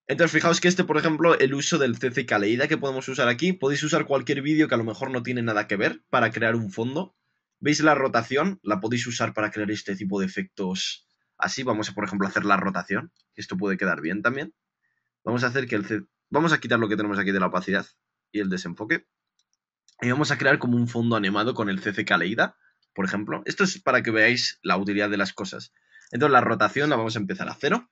Entonces, fijaos que por ejemplo, el uso del CC Kaleida que podemos usar aquí, podéis usar cualquier vídeo que a lo mejor no tiene nada que ver para crear un fondo. ¿Veis la rotación? La podéis usar para crear este tipo de efectos así. Vamos a, por ejemplo, hacer la rotación, que esto puede quedar bien también. Vamos a hacer que vamos a quitar lo que tenemos aquí de la opacidad y el desenfoque. Y vamos a crear como un fondo animado con el CC Kaleida, por ejemplo. Esto es para que veáis la utilidad de las cosas. Entonces la rotación la vamos a empezar a 0.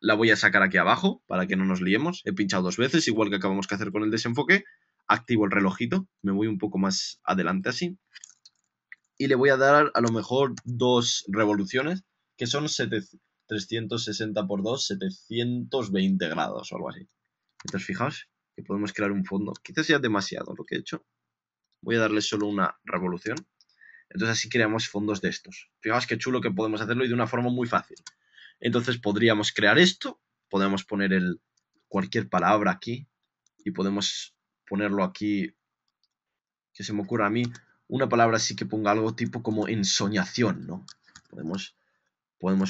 La voy a sacar aquí abajo para que no nos liemos. He pinchado 2 veces, igual que acabamos de hacer con el desenfoque. Activo el relojito, me voy un poco más adelante así. Y le voy a dar a lo mejor 2 revoluciones, que son 360 por 2, 720 grados o algo así. Entonces fijaos que podemos crear un fondo. Quizás sea demasiado lo que he hecho. Voy a darle solo una revolución. Entonces así creamos fondos de estos. Fijaos qué chulo que podemos hacerlo y de una forma muy fácil. Entonces podríamos crear esto. Podemos poner cualquier palabra aquí. Y podemos ponerlo aquí. Que se me ocurra a mí. Una palabra así que ponga algo tipo como ensoñación, ¿no? Podemos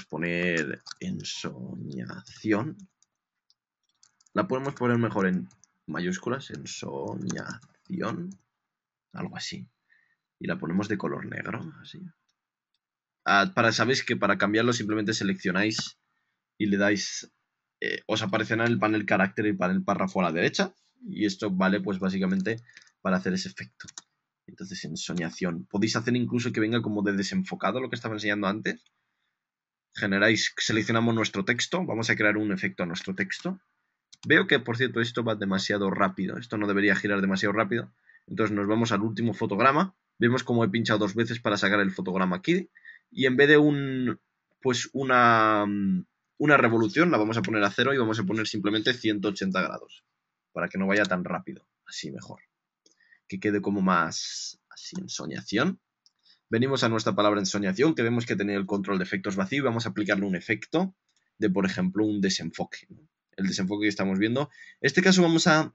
poner ensoñación. La podemos poner mejor en mayúsculas. Ensoñación. Algo así. Y la ponemos de color negro, así. Sabéis que para cambiarlo simplemente seleccionáis y le dais, os aparecerá el panel carácter y el panel párrafo a la derecha, y esto vale pues básicamente para hacer ese efecto. Entonces ensoñación, podéis hacer incluso que venga como de desenfocado, lo que estaba enseñando antes. Seleccionamos nuestro texto, vamos a crear un efecto a nuestro texto. Veo que, por cierto, esto va demasiado rápido, esto no debería girar demasiado rápido. Entonces nos vamos al último fotograma, vemos como he pinchado 2 veces para sacar el fotograma aquí, y en vez de una revolución la vamos a poner a 0 y vamos a poner simplemente 180 grados, para que no vaya tan rápido, así mejor. Que quede como más así, ensoñación. Venimos a nuestra palabra ensoñación, que vemos que tiene el control de efectos vacío, y vamos a aplicarle un efecto de, por ejemplo, un desenfoque, ¿no? El desenfoque que estamos viendo. En este caso vamos a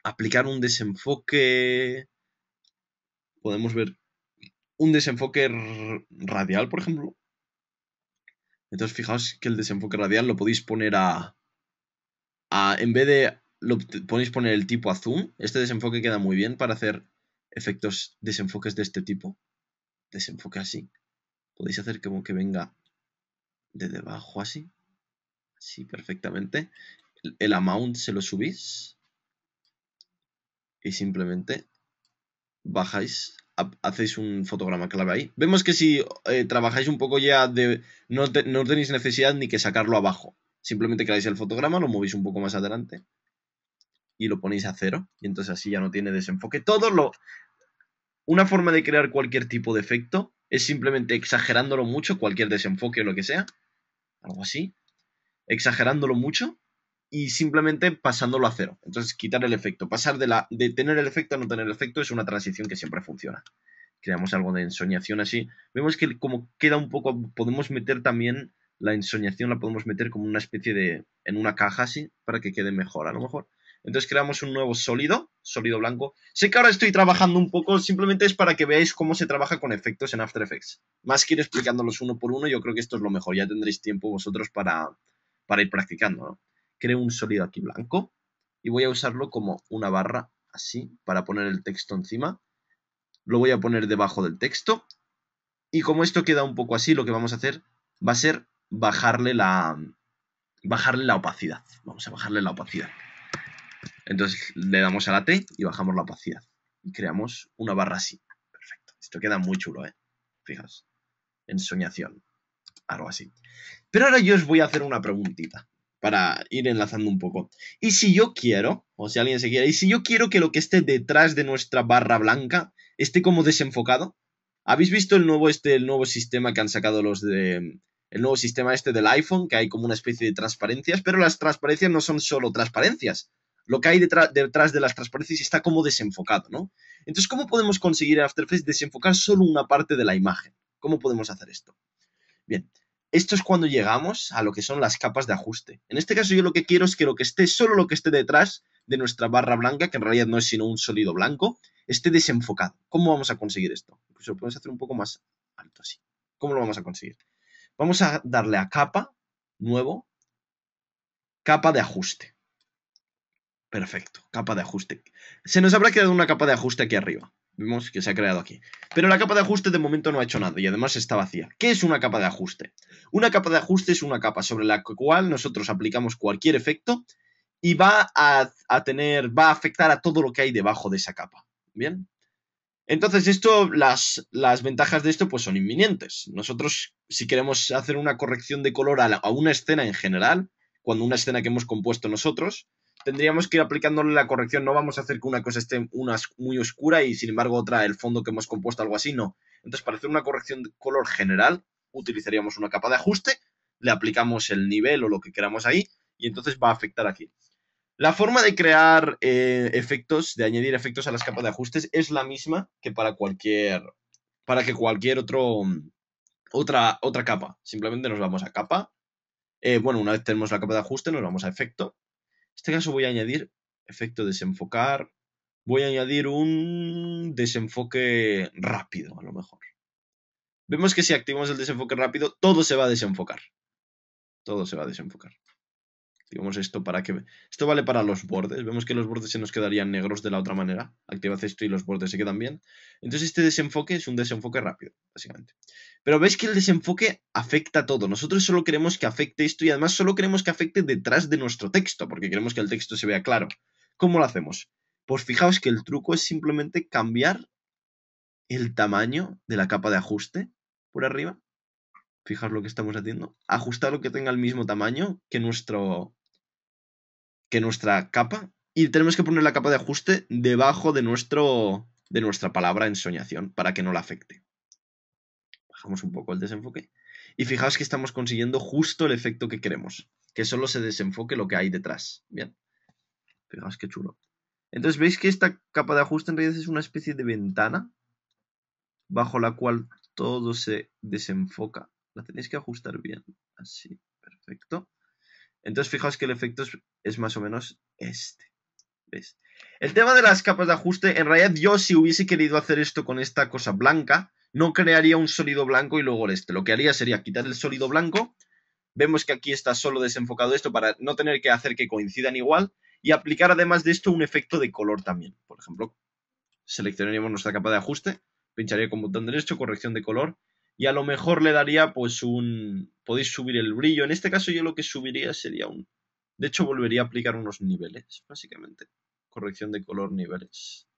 aplicar un desenfoque. Podemos ver un desenfoque radial, por ejemplo. Entonces fijaos que el desenfoque radial lo podéis poner en vez de podéis poner el tipo a zoom. Este desenfoque queda muy bien para hacer efectos desenfoques de este tipo. Desenfoque así. Podéis hacer como que venga de debajo así. Así perfectamente. El amount se lo subís. Y simplemente bajáis, hacéis un fotograma clave ahí. Vemos que si trabajáis un poco ya no tenéis necesidad ni que sacarlo abajo. Simplemente creáis el fotograma, lo movéis un poco más adelante y lo ponéis a 0. Y entonces así ya no tiene desenfoque. Una forma de crear cualquier tipo de efecto es simplemente exagerándolo mucho, cualquier desenfoque o lo que sea. Algo así. Exagerándolo mucho y simplemente pasándolo a 0. Entonces quitar el efecto. Pasar de tener el efecto a no tener el efecto es una transición que siempre funciona. Creamos algo de ensoñación así. Vemos que como queda un poco, podemos meter también la ensoñación, la podemos meter como una especie en una caja así, para que quede mejor a lo mejor. Entonces creamos un nuevo sólido blanco. Sé que ahora estoy trabajando un poco, simplemente es para que veáis cómo se trabaja con efectos en After Effects. Más que ir explicándolos uno por uno, yo creo que esto es lo mejor. Ya tendréis tiempo vosotros para ir practicando, ¿no? Creo un sólido aquí blanco y voy a usarlo como una barra así para poner el texto encima. Lo voy a poner debajo del texto y como esto queda un poco así, lo que vamos a hacer va a ser bajarle la opacidad. Vamos a bajarle la opacidad. Entonces le damos a la T y bajamos la opacidad y creamos una barra así. Perfecto. Esto queda muy chulo, ¿eh? Fijaos. Ensoñación. Algo así. Pero ahora yo os voy a hacer una preguntita para ir enlazando un poco. Y si yo quiero, o si alguien se quiere, y si yo quiero que lo que esté detrás de nuestra barra blanca esté como desenfocado. ¿Habéis visto el nuevo sistema que han sacado el nuevo sistema del iPhone, que hay como una especie de transparencias, pero las transparencias no son solo transparencias. Lo que hay detrás de las transparencias está como desenfocado, ¿no? Entonces, ¿cómo podemos conseguir en After Effects desenfocar solo una parte de la imagen? ¿Cómo podemos hacer esto? Bien, esto es cuando llegamos a lo que son las capas de ajuste. En este caso yo lo que quiero es que solo lo que esté detrás de nuestra barra blanca, que en realidad no es sino un sólido blanco, esté desenfocado. ¿Cómo vamos a conseguir esto? Pues lo podemos hacer un poco más alto así. ¿Cómo lo vamos a conseguir? Vamos a darle a capa, nuevo, capa de ajuste. Perfecto, capa de ajuste. Se nos habrá quedado una capa de ajuste aquí arriba. Vemos que se ha creado aquí. Pero la capa de ajuste de momento no ha hecho nada y además está vacía. ¿Qué es una capa de ajuste? Una capa de ajuste es una capa sobre la cual nosotros aplicamos cualquier efecto y va a afectar a todo lo que hay debajo de esa capa. ¿Bien? Entonces las ventajas de esto pues son inminentes. Nosotros, si queremos hacer una corrección de color a una escena en general, cuando una escena que hemos compuesto nosotros, tendríamos que ir aplicándole la corrección. No vamos a hacer que una cosa esté muy oscura y sin embargo otra, el fondo que hemos compuesto, algo así, no. Entonces, para hacer una corrección de color general, utilizaríamos una capa de ajuste, le aplicamos el nivel o lo que queramos ahí y entonces va a afectar aquí. La forma de crear efectos, de añadir efectos a las capas de ajustes es la misma que para que cualquier otra capa. Simplemente nos vamos a capa. Bueno, una vez tenemos la capa de ajuste, nos vamos a efecto. En este caso voy a añadir efecto desenfocar. Voy a añadir un desenfoque rápido, a lo mejor. Vemos que si activamos el desenfoque rápido, todo se va a desenfocar. Todo se va a desenfocar. Activamos esto para que... Esto vale para los bordes. Vemos que los bordes se nos quedarían negros de la otra manera. Activas esto y los bordes se quedan bien. Entonces este desenfoque es un desenfoque rápido, básicamente. Pero veis que el desenfoque afecta a todo. Nosotros solo queremos que afecte esto y además solo queremos que afecte detrás de nuestro texto, porque queremos que el texto se vea claro. ¿Cómo lo hacemos? Pues fijaos que el truco es simplemente cambiar el tamaño de la capa de ajuste por arriba. Fijaos lo que estamos haciendo. Ajustarlo que tenga el mismo tamaño que nuestra capa. Y tenemos que poner la capa de ajuste debajo de nuestra palabra ensoñación para que no la afecte. Bajamos un poco el desenfoque. Y fijaos que estamos consiguiendo justo el efecto que queremos. Que solo se desenfoque lo que hay detrás. Bien. Fijaos qué chulo. Entonces veis que esta capa de ajuste en realidad es una especie de ventana bajo la cual todo se desenfoca. La tenéis que ajustar bien. Así. Perfecto. Entonces fijaos que el efecto es más o menos este. ¿Ves? El tema de las capas de ajuste, en realidad yo si hubiese querido hacer esto con esta cosa blanca, no crearía un sólido blanco y luego este. Lo que haría sería quitar el sólido blanco. Vemos que aquí está solo desenfocado esto para no tener que hacer que coincidan igual y aplicar además de esto un efecto de color también. Por ejemplo, seleccionaríamos nuestra capa de ajuste, pincharía con botón derecho, corrección de color y a lo mejor le daría pues podéis subir el brillo. En este caso yo lo que subiría sería de hecho volvería a aplicar unos niveles, básicamente. Corrección de color niveles.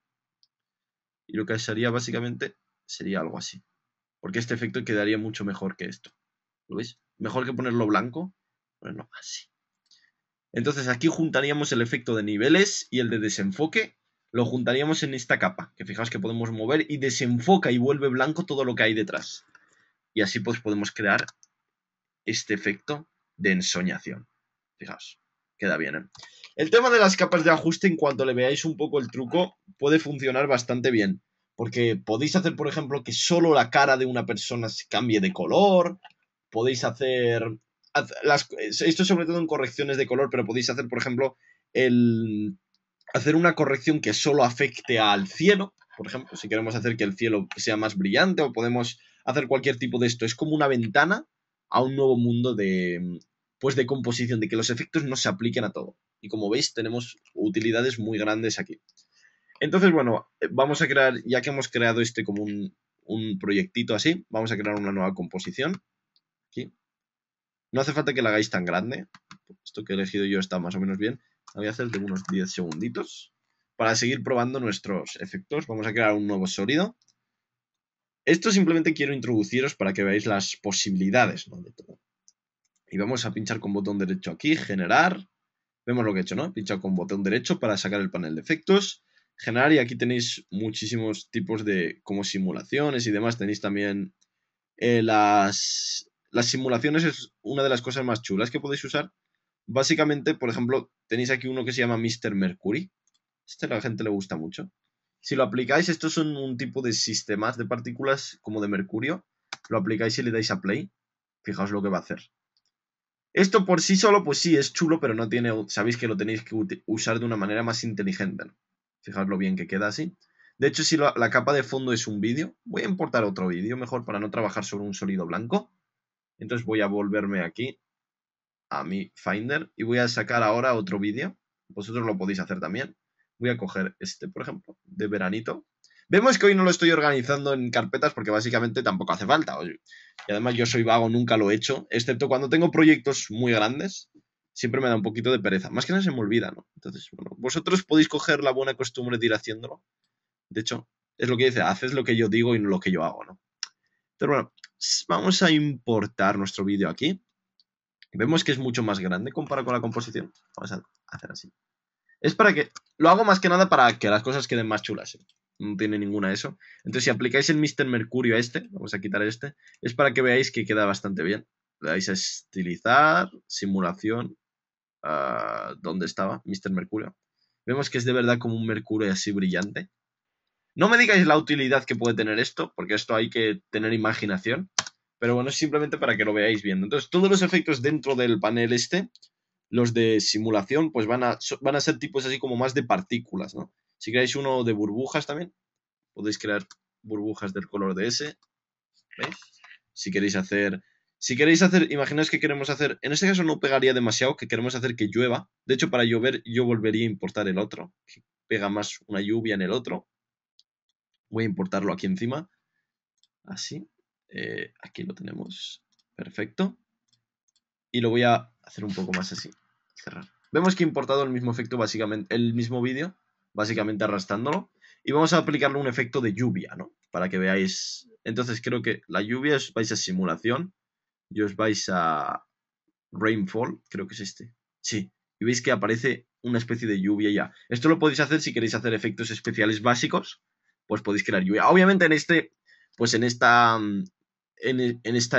Y lo que haría básicamente sería algo así. Porque este efecto quedaría mucho mejor que esto. ¿Lo veis? Mejor que ponerlo blanco, ponerlo así. Entonces aquí juntaríamos el efecto de niveles y el de desenfoque. Lo juntaríamos en esta capa, que fijaos que podemos mover y desenfoca y vuelve blanco todo lo que hay detrás. Y así pues podemos crear este efecto de ensoñación. Fijaos, queda bien, ¿eh? El tema de las capas de ajuste, en cuanto le veáis un poco el truco, puede funcionar bastante bien. Porque podéis hacer, por ejemplo, que solo la cara de una persona se cambie de color. Podéis hacer... Esto sobre todo en correcciones de color, pero podéis hacer, por ejemplo, hacer una corrección que solo afecte al cielo. Por ejemplo, si queremos hacer que el cielo sea más brillante o podemos hacer cualquier tipo de esto. Es como una ventana a un nuevo mundo pues de composición, de que los efectos no se apliquen a todo. Y como veis, tenemos utilidades muy grandes aquí. Entonces, bueno, vamos a crear, ya que hemos creado este como un proyectito así, vamos a crear una nueva composición. Aquí. No hace falta que la hagáis tan grande. Esto que he elegido yo está más o menos bien. Lo voy a hacer de unos 10 segunditos. Para seguir probando nuestros efectos, vamos a crear un nuevo sólido. Esto simplemente quiero introduciros para que veáis las posibilidades, ¿no? De todo. Y vamos a pinchar con botón derecho aquí, generar. Vemos lo que he hecho, ¿no? Pinchado con botón derecho para sacar el panel de efectos. Generar, y aquí tenéis muchísimos tipos de como simulaciones y demás. Tenéis también las simulaciones, es una de las cosas más chulas que podéis usar. Básicamente, por ejemplo, tenéis aquí uno que se llama Mr. Mercury. Este a la gente le gusta mucho. Si lo aplicáis, estos son un tipo de sistemas de partículas como de mercurio. Lo aplicáis y le dais a play. Fijaos lo que va a hacer. Esto por sí solo, pues sí, es chulo, pero no tiene... Sabéis que lo tenéis que usar de una manera más inteligente, ¿no? Fijaos lo bien que queda así. De hecho, si la capa de fondo es un vídeo, voy a importar otro vídeo mejor para no trabajar sobre un sólido blanco. Entonces voy a volverme aquí a mi Finder y voy a sacar ahora otro vídeo. Vosotros lo podéis hacer también. Voy a coger este, por ejemplo, de veranito. Vemos que hoy no lo estoy organizando en carpetas porque básicamente tampoco hace falta. Y además yo soy vago, nunca lo he hecho, excepto cuando tengo proyectos muy grandes. Siempre me da un poquito de pereza. Más que nada se me olvida, ¿no? Entonces, bueno, vosotros podéis coger la buena costumbre de ir haciéndolo. De hecho, es lo que dice, haces lo que yo digo y no lo que yo hago, ¿no? Pero bueno, vamos a importar nuestro vídeo aquí. Vemos que es mucho más grande comparado con la composición. Vamos a hacer así. Es para que... Lo hago más que nada para que las cosas queden más chulas, ¿eh? No tiene ninguna de eso. Entonces, si aplicáis el Mr. Mercurio a este, vamos a quitar este, es para que veáis que queda bastante bien. Le dais a estilizar, simulación, ¿Dónde estaba? Mr. Mercurio. Vemos que es de verdad como un mercurio así brillante. No me digáis la utilidad que puede tener esto, porque esto hay que tener imaginación. Pero bueno, es simplemente para que lo veáis viendo. Entonces, todos los efectos dentro del panel este, los de simulación, pues van a ser tipos así como más de partículas, ¿no? Si queréis uno de burbujas también, podéis crear burbujas del color de ese. ¿Veis? Si queréis hacer, imaginaos que queremos hacer, en este caso no pegaría demasiado, que queremos hacer que llueva. De hecho, para llover yo volvería a importar el otro, que pega más una lluvia en el otro. Voy a importarlo aquí encima, así. Aquí lo tenemos, perfecto. Y lo voy a hacer un poco más así, cerrar. Vemos que he importado el mismo efecto, básicamente, el mismo vídeo, básicamente arrastrándolo. Y vamos a aplicarle un efecto de lluvia, ¿no? Para que veáis. Entonces creo que la lluvia os vais a simulación y os vais a rainfall, creo que es este. Sí, y veis que aparece una especie de lluvia ya. Esto lo podéis hacer si queréis hacer efectos especiales básicos, pues podéis crear lluvia. Obviamente en esta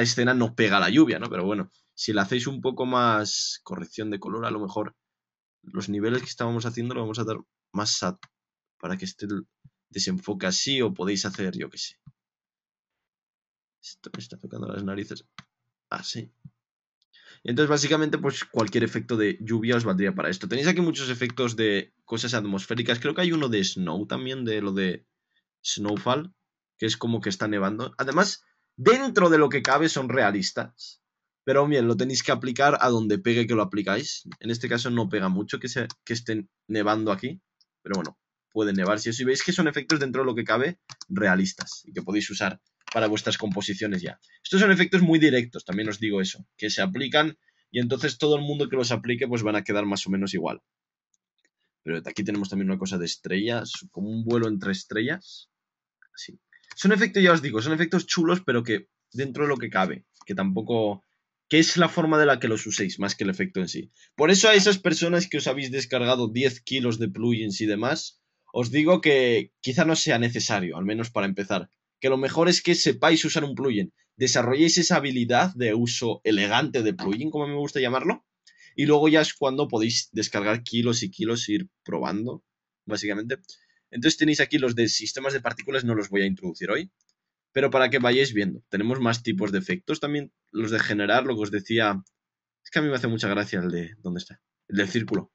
escena no pega la lluvia, ¿no? Pero bueno, si le hacéis un poco más corrección de color, a lo mejor los niveles que estábamos haciendo lo vamos a dar más para que este desenfoque así, o podéis hacer, yo qué sé. Esto me está tocando las narices. Así. Entonces, básicamente, pues cualquier efecto de lluvia os valdría para esto. Tenéis aquí muchos efectos de cosas atmosféricas. Creo que hay uno de snow también, de lo de snowfall, que es como que está nevando. Además, dentro de lo que cabe son realistas. Pero bien, lo tenéis que aplicar a donde pegue que lo aplicáis. En este caso no pega mucho que esté nevando aquí. Pero bueno, puede nevar. Si veis que son efectos dentro de lo que cabe realistas y que podéis usar para vuestras composiciones ya. Estos son efectos muy directos, también os digo eso, que se aplican y entonces todo el mundo que los aplique pues van a quedar más o menos igual. Pero aquí tenemos también una cosa de estrellas, como un vuelo entre estrellas. Así. Son efectos, ya os digo, son efectos chulos, pero que dentro de lo que cabe, que tampoco... que es la forma de la que los uséis, más que el efecto en sí. Por eso a esas personas que os habéis descargado 10 kilos de plugins y demás, os digo que quizá no sea necesario, al menos para empezar. Que lo mejor es que sepáis usar un plugin, desarrolléis esa habilidad de uso elegante de plugin, como me gusta llamarlo, y luego ya es cuando podéis descargar kilos y kilos e ir probando, básicamente. Entonces tenéis aquí los de sistemas de partículas, no los voy a introducir hoy, pero para que vayáis viendo. Tenemos más tipos de efectos también, los de generar, lo que os decía. Es que a mí me hace mucha gracia el de... ¿Dónde está? El del círculo.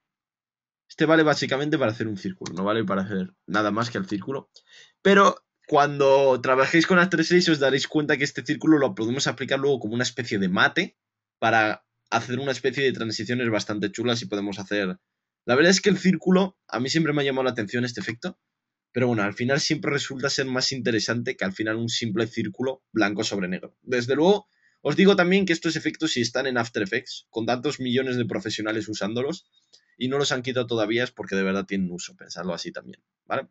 Este vale básicamente para hacer un círculo, no vale para hacer nada más que el círculo. Pero cuando trabajéis con After Effects os daréis cuenta que este círculo lo podemos aplicar luego como una especie de mate para hacer una especie de transiciones bastante chulas y podemos hacer... La verdad es que el círculo, a mí siempre me ha llamado la atención este efecto, pero bueno, al final siempre resulta ser más interesante que al final un simple círculo blanco sobre negro. Desde luego, os digo también que estos efectos, si están en After Effects, con tantos millones de profesionales usándolos, y no los han quitado todavía, es porque de verdad tienen uso, pensarlo así también, ¿vale?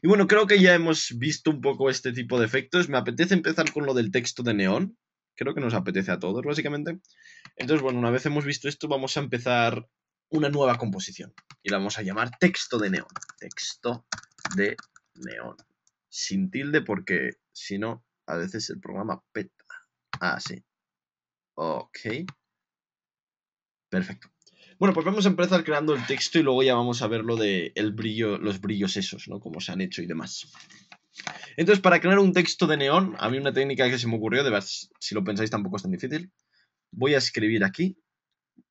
Y bueno, creo que ya hemos visto un poco este tipo de efectos. Me apetece empezar con lo del texto de neón. Creo que nos apetece a todos, básicamente. Entonces, bueno, una vez hemos visto esto, vamos a empezar una nueva composición. Y la vamos a llamar texto de neón. Texto de neón. Sin tilde porque, si no, a veces el programa peta. Ah, sí. Ok. Perfecto. Bueno, pues vamos a empezar creando el texto y luego ya vamos a ver lo de el brillo, los brillos esos, ¿no? Cómo se han hecho y demás. Entonces, para crear un texto de neón, a mí una técnica que se me ocurrió, de verdad, si lo pensáis tampoco es tan difícil. Voy a escribir aquí.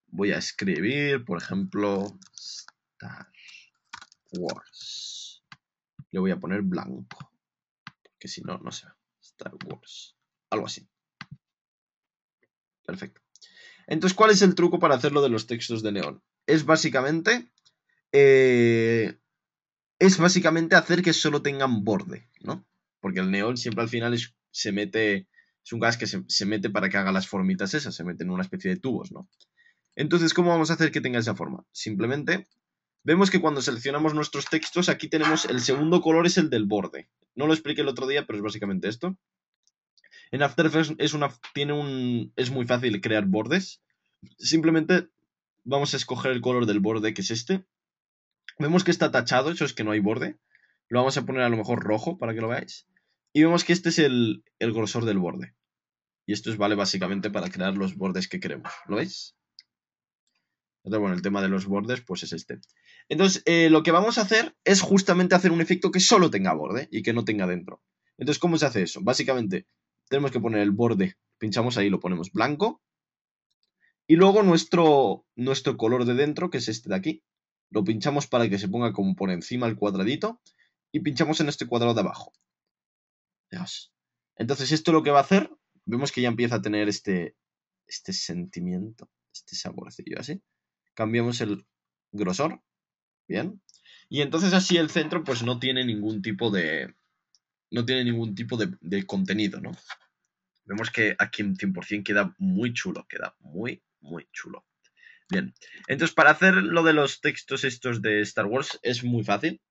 Voy a escribir, por ejemplo, Star Wars. Le voy a poner blanco, porque si no, no se ve. Star Wars. Algo así. Perfecto. Entonces, ¿cuál es el truco para hacerlo de los textos de neón? Es básicamente hacer que solo tengan borde, ¿no? Porque el neón siempre al final se mete, es un gas que se mete para que haga las formitas esas, se mete en una especie de tubos, ¿no? Entonces, ¿cómo vamos a hacer que tenga esa forma? Simplemente vemos que cuando seleccionamos nuestros textos, aquí tenemos el segundo color, es el del borde. No lo expliqué el otro día, pero es básicamente esto. En After Effects es muy fácil crear bordes. Simplemente vamos a escoger el color del borde, que es este. Vemos que está tachado, eso es que no hay borde. Lo vamos a poner a lo mejor rojo para que lo veáis. Y vemos que este es el grosor del borde. Y esto vale básicamente para crear los bordes que queremos. ¿Lo veis? Entonces, bueno, el tema de los bordes, pues es este. Entonces, lo que vamos a hacer es justamente hacer un efecto que solo tenga borde y que no tenga dentro. Entonces, ¿cómo se hace eso? Básicamente, tenemos que poner el borde, pinchamos ahí, lo ponemos blanco, y luego nuestro color de dentro, que es este de aquí, lo pinchamos para que se ponga como por encima el cuadradito, y pinchamos en este cuadrado de abajo. Dios. Entonces, esto lo que va a hacer, vemos que ya empieza a tener este sentimiento, este saborcillo así. Cambiamos el grosor, bien. Y entonces así el centro pues no tiene ningún tipo de contenido, ¿no? Vemos que aquí en 100% queda muy chulo, queda muy, muy chulo. Bien, entonces para hacer lo de los textos estos de Star Wars es muy fácil.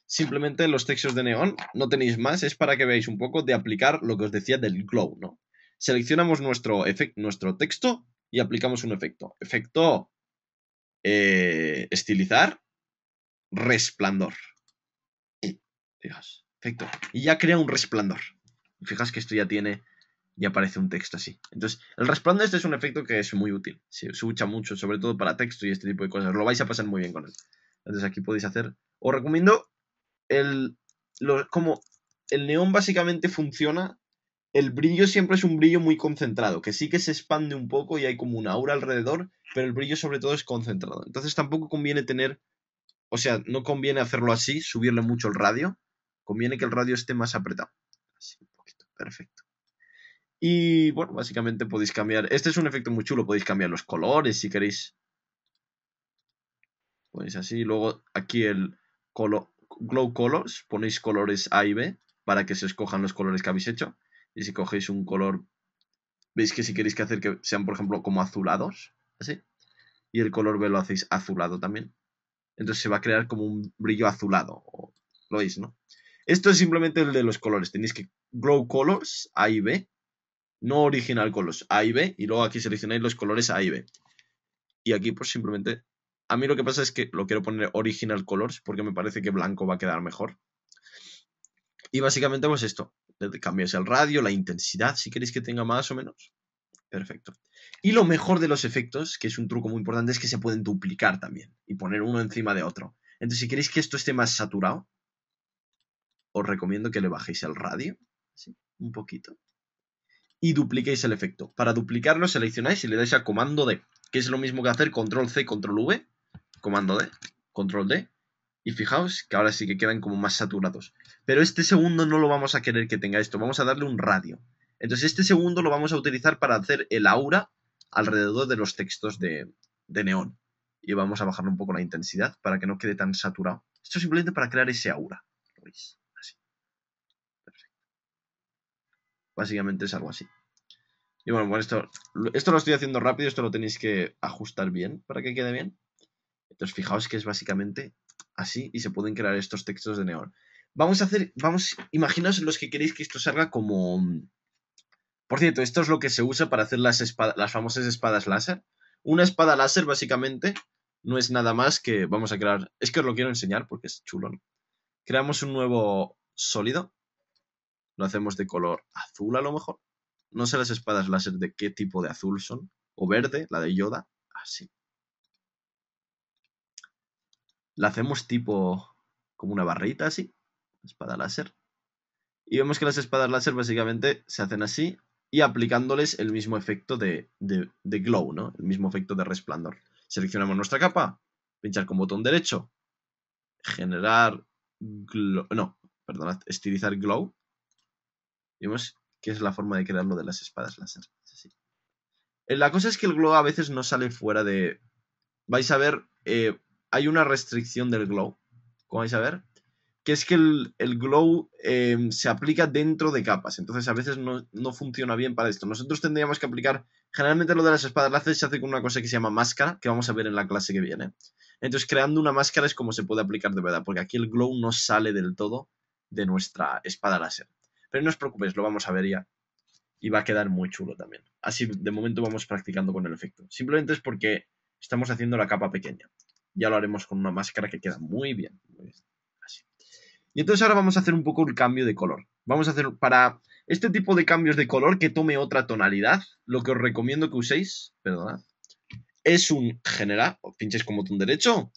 Simplemente los textos de neón, no tenéis más, es para que veáis un poco de aplicar lo que os decía del glow, ¿no? Seleccionamos nuestro texto y aplicamos un efecto. Efecto estilizar, resplandor. Fijaos, efecto. Y ya crea un resplandor. Fijaos que esto ya tiene, ya aparece un texto así. Entonces, el resplandor este es un efecto que es muy útil. Se usa mucho, sobre todo para texto y este tipo de cosas. Lo vais a pasar muy bien con él. Entonces aquí podéis hacer... Os recomiendo como el neón básicamente funciona. El brillo siempre es un brillo muy concentrado, que sí que se expande un poco y hay como una aura alrededor, pero el brillo sobre todo es concentrado. Entonces tampoco conviene tener, o sea, no conviene hacerlo así, subirle mucho el radio. Conviene que el radio esté más apretado. Así, un poquito, perfecto. Y bueno, básicamente podéis cambiar. Este es un efecto muy chulo, podéis cambiar los colores si queréis. Ponéis así, luego aquí el Glow Colors, ponéis colores A y B para que se escojan los colores que habéis hecho. Y si cogéis un color, veis que si queréis que hacer que sean, por ejemplo, como azulados, así. Y el color B lo hacéis azulado también. Entonces se va a crear como un brillo azulado. Lo veis, ¿no? Esto es simplemente el de los colores. Tenéis que Glow Colors A y B. No Original Colors A y B. Y luego aquí seleccionáis los colores A y B. Y aquí pues simplemente... A mí lo que pasa es que lo quiero poner Original Colors porque me parece que blanco va a quedar mejor. Y básicamente pues esto. Cambiáis el radio, la intensidad, si queréis que tenga más o menos. Perfecto. Y lo mejor de los efectos, que es un truco muy importante, es que se pueden duplicar también. Y poner uno encima de otro. Entonces si queréis que esto esté más saturado, os recomiendo que le bajéis el radio. Así, un poquito. Y dupliquéis el efecto. Para duplicarlo seleccionáis y le dais a comando D, que es lo mismo que hacer control C, control V, comando D, control D, y fijaos que ahora sí que quedan como más saturados. Pero este segundo no lo vamos a querer que tenga esto, vamos a darle un radio. Entonces este segundo lo vamos a utilizar para hacer el aura alrededor de los textos de neón. Y vamos a bajarle un poco la intensidad para que no quede tan saturado. Esto es simplemente para crear ese aura. ¿Lo veis? Así. Perfecto. Básicamente es algo así. Y bueno, esto lo estoy haciendo rápido, esto lo tenéis que ajustar bien para que quede bien. Entonces fijaos que es básicamente así y se pueden crear estos textos de neón. Imaginaos los que queréis que esto salga como... Por cierto, esto es lo que se usa para hacer las famosas espadas láser. Una espada láser básicamente no es nada más que vamos a crear... Es que os lo quiero enseñar porque es chulo, ¿no? Creamos un nuevo sólido. Lo hacemos de color azul a lo mejor. No sé las espadas láser de qué tipo de azul son. O verde, la de Yoda. Así. La hacemos tipo como una barrita así. Espada láser. Y vemos que las espadas láser básicamente se hacen así y aplicándoles el mismo efecto de glow, ¿no? El mismo efecto de resplandor. Seleccionamos nuestra capa, pinchar con botón derecho, generar glow, no, perdonad, estilizar glow. Y vemos que es la forma de crearlo de las espadas láser. Así. La cosa es que el glow a veces no sale fuera de... Vais a ver, hay una restricción del glow, como vais a ver, que es que el glow se aplica dentro de capas, entonces a veces no funciona bien para esto. Nosotros tendríamos que aplicar, generalmente lo de las espadas láser se hace con una cosa que se llama máscara, que vamos a ver en la clase que viene. Entonces creando una máscara es como se puede aplicar de verdad, porque aquí el glow no sale del todo de nuestra espada láser. Pero no os preocupéis, lo vamos a ver ya. Y va a quedar muy chulo también. Así de momento vamos practicando con el efecto. Simplemente es porque estamos haciendo la capa pequeña. Ya lo haremos con una máscara que queda muy bien. Muy bien. Así. Y entonces ahora vamos a hacer un poco el cambio de color. Vamos a hacer para este tipo de cambios de color que tome otra tonalidad. Lo que os recomiendo que uséis, perdonad, es un general, pinches como botón derecho,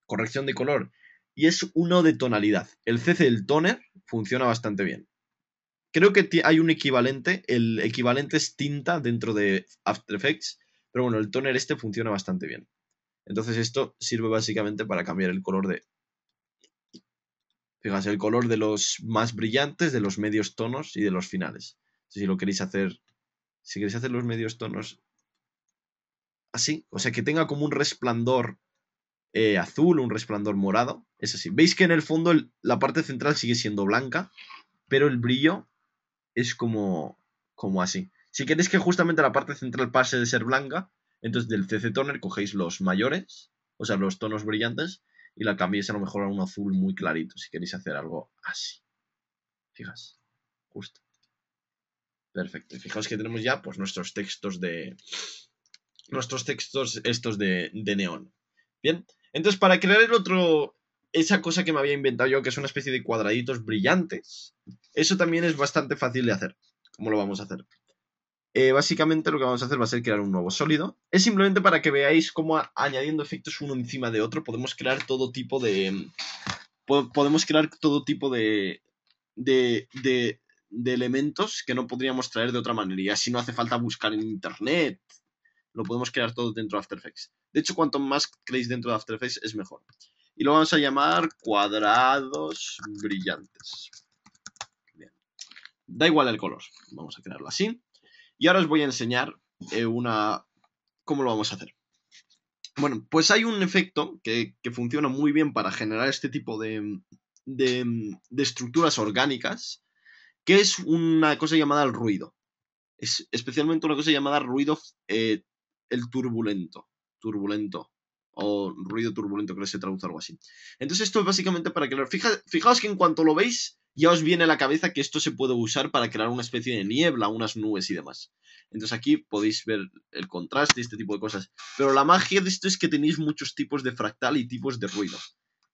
corrección de color, y es uno de tonalidad. El CC del toner funciona bastante bien. Creo que hay un equivalente, el equivalente es tinta dentro de After Effects, pero bueno, el toner este funciona bastante bien. Entonces esto sirve básicamente para cambiar el color de... Fíjate, el color de los más brillantes, de los medios tonos y de los finales. Si lo queréis hacer... Si queréis hacer los medios tonos así, o sea, que tenga como un resplandor azul, un resplandor morado, es así. Veis que en el fondo la parte central sigue siendo blanca, pero el brillo es como así. Si queréis que justamente la parte central pase de ser blanca, entonces del CC Toner cogéis los mayores, o sea, los tonos brillantes, y la cambiéis a lo mejor a un azul muy clarito, si queréis hacer algo así. Fijaos, justo. Perfecto. Y fijaos que tenemos ya pues nuestros textos de... Nuestros textos estos de neón. Bien, entonces para crear el otro... Esa cosa que me había inventado yo, que es una especie de cuadraditos brillantes, eso también es bastante fácil de hacer. ¿Cómo lo vamos a hacer? Básicamente lo que vamos a hacer va a ser crear un nuevo sólido. Es simplemente para que veáis cómo añadiendo efectos uno encima de otro podemos crear todo tipo de... Podemos crear todo tipo de elementos que no podríamos traer de otra manera. Y así no hace falta buscar en internet. Lo podemos crear todo dentro de After Effects. De hecho, cuanto más creéis dentro de After Effects es mejor. Y lo vamos a llamar cuadrados brillantes. Bien. Da igual el color. Vamos a crearlo así. Y ahora os voy a enseñar cómo lo vamos a hacer. Bueno, pues hay un efecto que funciona muy bien para generar este tipo de estructuras orgánicas, que es una cosa llamada el ruido. Es especialmente una cosa llamada ruido el turbulento, o ruido turbulento, creo que se traduce algo así. Entonces esto es básicamente para crear... Fijaos que en cuanto lo veis, ya os viene a la cabeza que esto se puede usar para crear una especie de niebla, unas nubes y demás. Entonces aquí podéis ver el contraste y este tipo de cosas. Pero la magia de esto es que tenéis muchos tipos de fractal y tipos de ruido.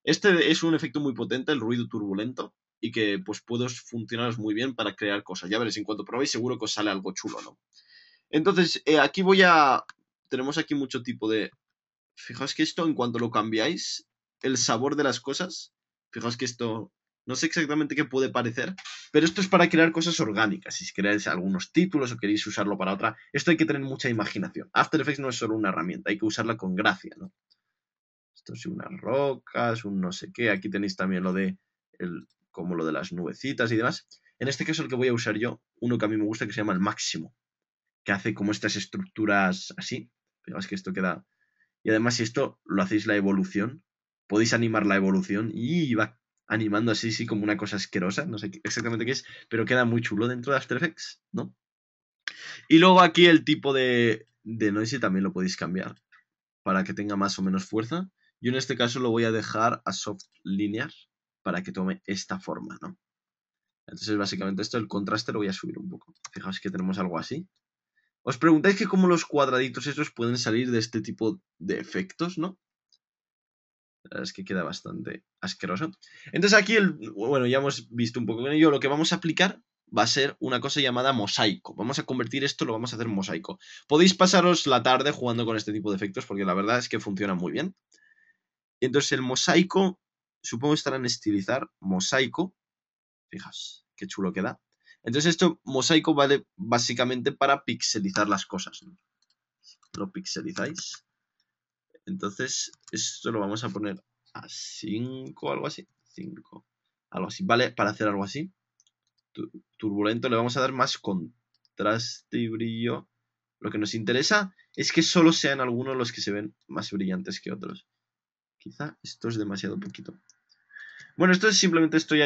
Este es un efecto muy potente, el ruido turbulento, y que pues puede funcionar muy bien para crear cosas. Ya veréis, en cuanto probéis seguro que os sale algo chulo, ¿no? Entonces, aquí tenemos aquí mucho tipo de... Fijaos que esto, en cuanto lo cambiáis, el sabor de las cosas, fijaos que esto... No sé exactamente qué puede parecer, pero esto es para crear cosas orgánicas. Si queréis algunos títulos o queréis usarlo para otra, esto hay que tener mucha imaginación. After Effects no es solo una herramienta, hay que usarla con gracia, ¿no? Esto es unas rocas, un no sé qué. Aquí tenéis también como lo de las nubecitas y demás. En este caso el que voy a usar yo, uno que a mí me gusta que se llama el máximo, que hace como estas estructuras así. Fijaos que esto queda... Y además si esto lo hacéis la evolución, podéis animar la evolución y va animando así, sí, como una cosa asquerosa. No sé exactamente qué es, pero queda muy chulo dentro de After Effects, ¿no? Y luego aquí el tipo de noise también lo podéis cambiar para que tenga más o menos fuerza. Yo en este caso lo voy a dejar a soft linear para que tome esta forma, ¿no? Entonces básicamente esto, el contraste lo voy a subir un poco. Fijaos que tenemos algo así. Os preguntáis que cómo los cuadraditos estos pueden salir de este tipo de efectos, ¿no? La verdad es que queda bastante asqueroso. Entonces aquí, bueno, ya hemos visto un poco con ello. Lo que vamos a aplicar va a ser una cosa llamada mosaico. Vamos a convertir esto, lo vamos a hacer mosaico. Podéis pasaros la tarde jugando con este tipo de efectos porque la verdad es que funciona muy bien. Entonces el mosaico, supongo que estará en estilizar, mosaico. Fijaos, qué chulo queda. Entonces esto, mosaico, vale básicamente para pixelizar las cosas, ¿no? Lo pixelizáis. Entonces esto lo vamos a poner a 5, algo así. 5, algo así. Vale, para hacer algo así. Turbulento, le vamos a dar más contraste y brillo. Lo que nos interesa es que solo sean algunos los que se ven más brillantes que otros. Quizá esto es demasiado poquito. Bueno, esto es simplemente estoy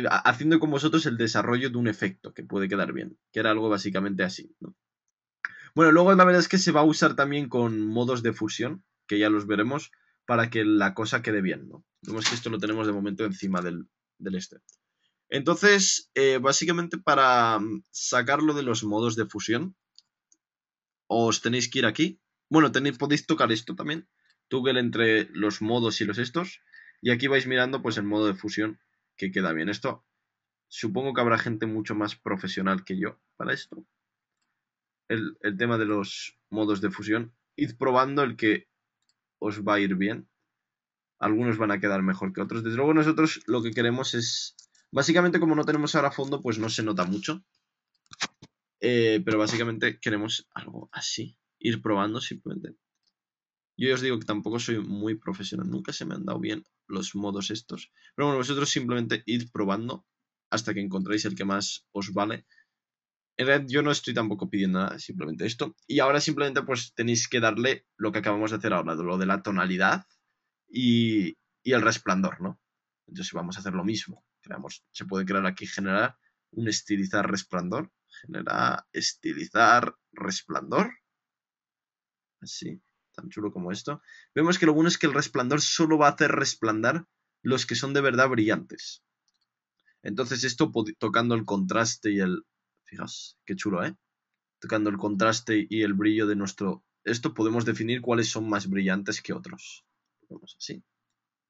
haciendo con vosotros el desarrollo de un efecto que puede quedar bien, que era algo básicamente así, ¿no? Bueno, luego la verdad es que se va a usar también con modos de fusión, que ya los veremos, para que la cosa quede bien, ¿no? Vemos que esto lo tenemos de momento encima del este. Entonces, básicamente para sacarlo de los modos de fusión, os tenéis que ir aquí. Bueno, podéis tocar esto también. Toggle entre los modos y los estos. Y aquí vais mirando pues el modo de fusión que queda bien. Esto supongo que habrá gente mucho más profesional que yo para esto. El tema de los modos de fusión. id probando el que os va a ir bien. Algunos van a quedar mejor que otros. Desde luego nosotros lo que queremos es... Básicamente como no tenemos ahora fondo, pues no se nota mucho. Pero básicamente queremos algo así. Ir probando simplemente. Yo os digo que tampoco soy muy profesional. Nunca se me han dado bien los modos estos. Pero bueno, vosotros simplemente id probando hasta que encontréis el que más os vale. En realidad yo no estoy tampoco pidiendo nada, simplemente esto. Y ahora simplemente pues tenéis que darle lo que acabamos de hacer ahora, lo de la tonalidad y el resplandor, ¿no? Entonces vamos a hacer lo mismo. Se puede crear aquí generar un estilizar resplandor. Genera estilizar resplandor. Así, tan chulo como esto. Vemos que lo bueno es que el resplandor solo va a hacer resplandar los que son de verdad brillantes. Entonces esto tocando el contraste y el... Fijaos, qué chulo, ¿eh? Tocando el contraste y el brillo de nuestro... Esto podemos definir cuáles son más brillantes que otros. Vamos así.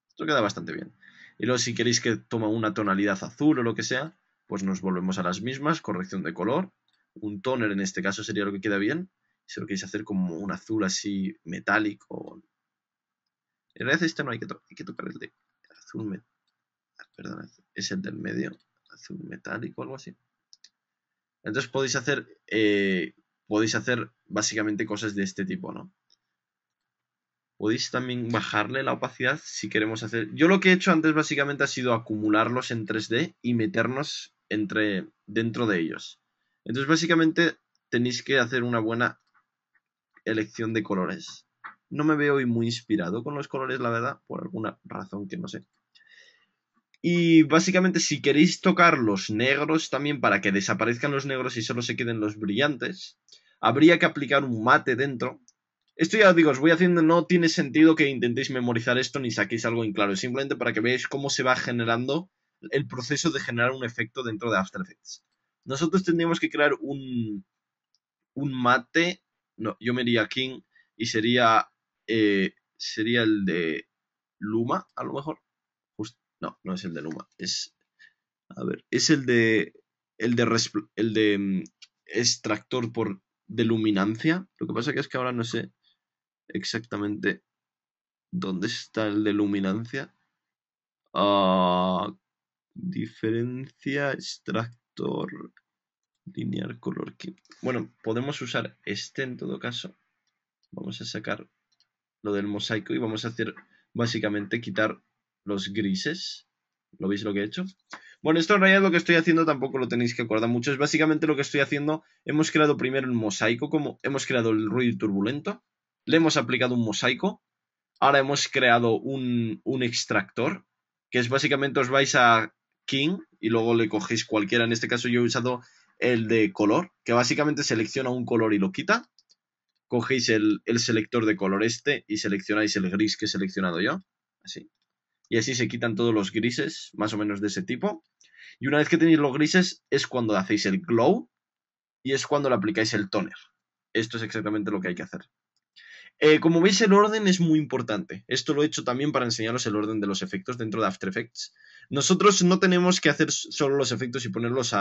Esto queda bastante bien. Y luego si queréis que tome una tonalidad azul o lo que sea, pues nos volvemos a las mismas. Corrección de color. Un toner en este caso sería lo que queda bien. Si lo queréis hacer como un azul así metálico. En realidad este no hay que tocar el de azul perdón, es el del medio. Azul metálico o algo así. Entonces podéis hacer básicamente cosas de este tipo, ¿no? Podéis también bajarle la opacidad si queremos hacer... Yo lo que he hecho antes básicamente ha sido acumularlos en 3D y meternos dentro de ellos. Entonces básicamente tenéis que hacer una buena elección de colores. No me veo hoy muy inspirado con los colores, la verdad, por alguna razón que no sé. Y básicamente si queréis tocar los negros también para que desaparezcan los negros y solo se queden los brillantes, habría que aplicar un mate dentro. Esto ya os digo, os voy haciendo, no tiene sentido que intentéis memorizar esto ni saquéis algo en claro, simplemente para que veáis cómo se va generando el proceso de generar un efecto dentro de After Effects. Nosotros tendríamos que crear un mate, no, yo me iría King y sería el de Luma, a lo mejor. No, no es el de Luma, a ver, es el de extractor de luminancia. Lo que pasa que es que ahora no sé exactamente dónde está el de luminancia. Diferencia, extractor, linear color key. Bueno, podemos usar este en todo caso. Vamos a sacar lo del mosaico y vamos a hacer básicamente quitar los grises. ¿Lo veis lo que he hecho? Bueno, esto en realidad lo que estoy haciendo tampoco lo tenéis que acordar mucho. Es básicamente lo que estoy haciendo. Hemos creado primero el mosaico, como hemos creado el ruido turbulento. Le hemos aplicado un mosaico. Ahora hemos creado un extractor, que es básicamente os vais a King y luego le cogéis cualquiera. En este caso yo he usado el de color, que básicamente selecciona un color y lo quita. Cogéis el selector de color y seleccionáis el gris que he seleccionado yo. Así. Y así se quitan todos los grises, más o menos de ese tipo. Y una vez que tenéis los grises es cuando hacéis el glow y es cuando le aplicáis el toner. Esto es exactamente lo que hay que hacer. Como veis, el orden es muy importante. Esto lo he hecho también para enseñaros el orden de los efectos dentro de After Effects. Nosotros no tenemos que hacer solo los efectos y ponerlos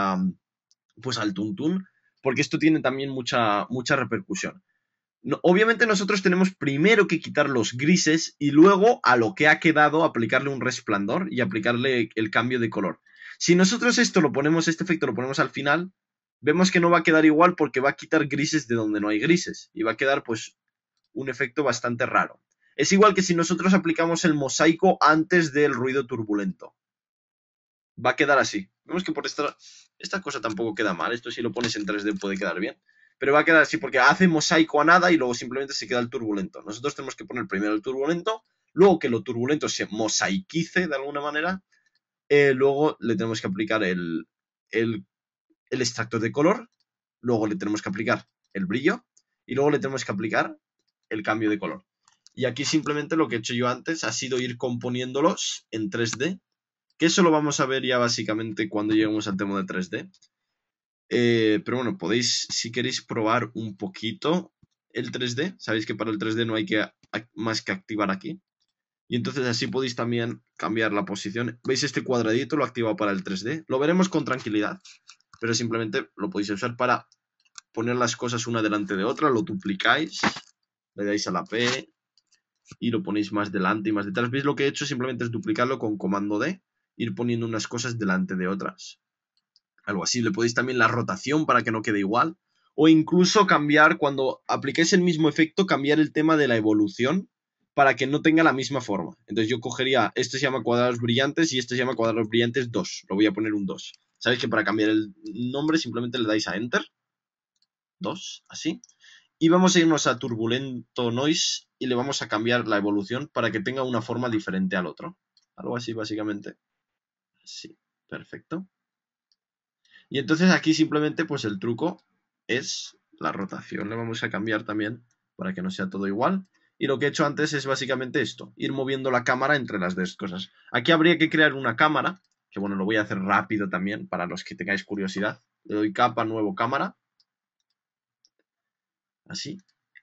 pues al tuntún, porque esto tiene también mucha repercusión. No, obviamente nosotros tenemos primero que quitar los grises y luego a lo que ha quedado aplicarle un resplandor y aplicarle el cambio de color. Si nosotros este efecto lo ponemos al final, vemos que no va a quedar igual porque va a quitar grises de donde no hay grises y va a quedar pues un efecto bastante raro. Es igual que si nosotros aplicamos el mosaico antes del ruido turbulento. Va a quedar así. Vemos que por esta cosa tampoco queda mal. Esto si lo pones en 3D puede quedar bien. Pero va a quedar así porque hace mosaico a nada y luego simplemente se queda el turbulento. Nosotros tenemos que poner primero el turbulento, luego que lo turbulento se mosaiquice de alguna manera, luego le tenemos que aplicar el extractor de color, luego le tenemos que aplicar el brillo y luego le tenemos que aplicar el cambio de color. Y aquí simplemente lo que he hecho yo antes ha sido ir componiéndolos en 3D, que eso lo vamos a ver ya básicamente cuando lleguemos al tema de 3D. Pero bueno, podéis, si queréis probar un poquito el 3D, sabéis que para el 3D no hay más que activar aquí. Y entonces así podéis también cambiar la posición. ¿Veis este cuadradito? Lo he activado para el 3D. Lo veremos con tranquilidad, pero simplemente lo podéis usar para poner las cosas una delante de otra. Lo duplicáis le dais a la P y lo ponéis más delante y más detrás. ¿Veis? Lo que he hecho simplemente es duplicarlo con comando D, ir poniendo unas cosas delante de otras. Algo así. Le podéis también la rotación para que no quede igual. O incluso cambiar, cuando apliquéis el mismo efecto, cambiar el tema de la evolución para que no tenga la misma forma. Entonces yo cogería, este se llama cuadrados brillantes y este se llama cuadrados brillantes 2. Lo voy a poner un 2. Sabéis que para cambiar el nombre simplemente le dais a Enter. 2, así. Y vamos a irnos a Turbulento Noise y le vamos a cambiar la evolución para que tenga una forma diferente al otro. Algo así, básicamente. Sí, perfecto. Y entonces aquí simplemente pues el truco es la rotación. Le vamos a cambiar también para que no sea todo igual. Y lo que he hecho antes es básicamente esto, ir moviendo la cámara entre las dos cosas. Aquí habría que crear una cámara, que bueno, lo voy a hacer rápido también para los que tengáis curiosidad. Le doy capa, nuevo cámara. Así.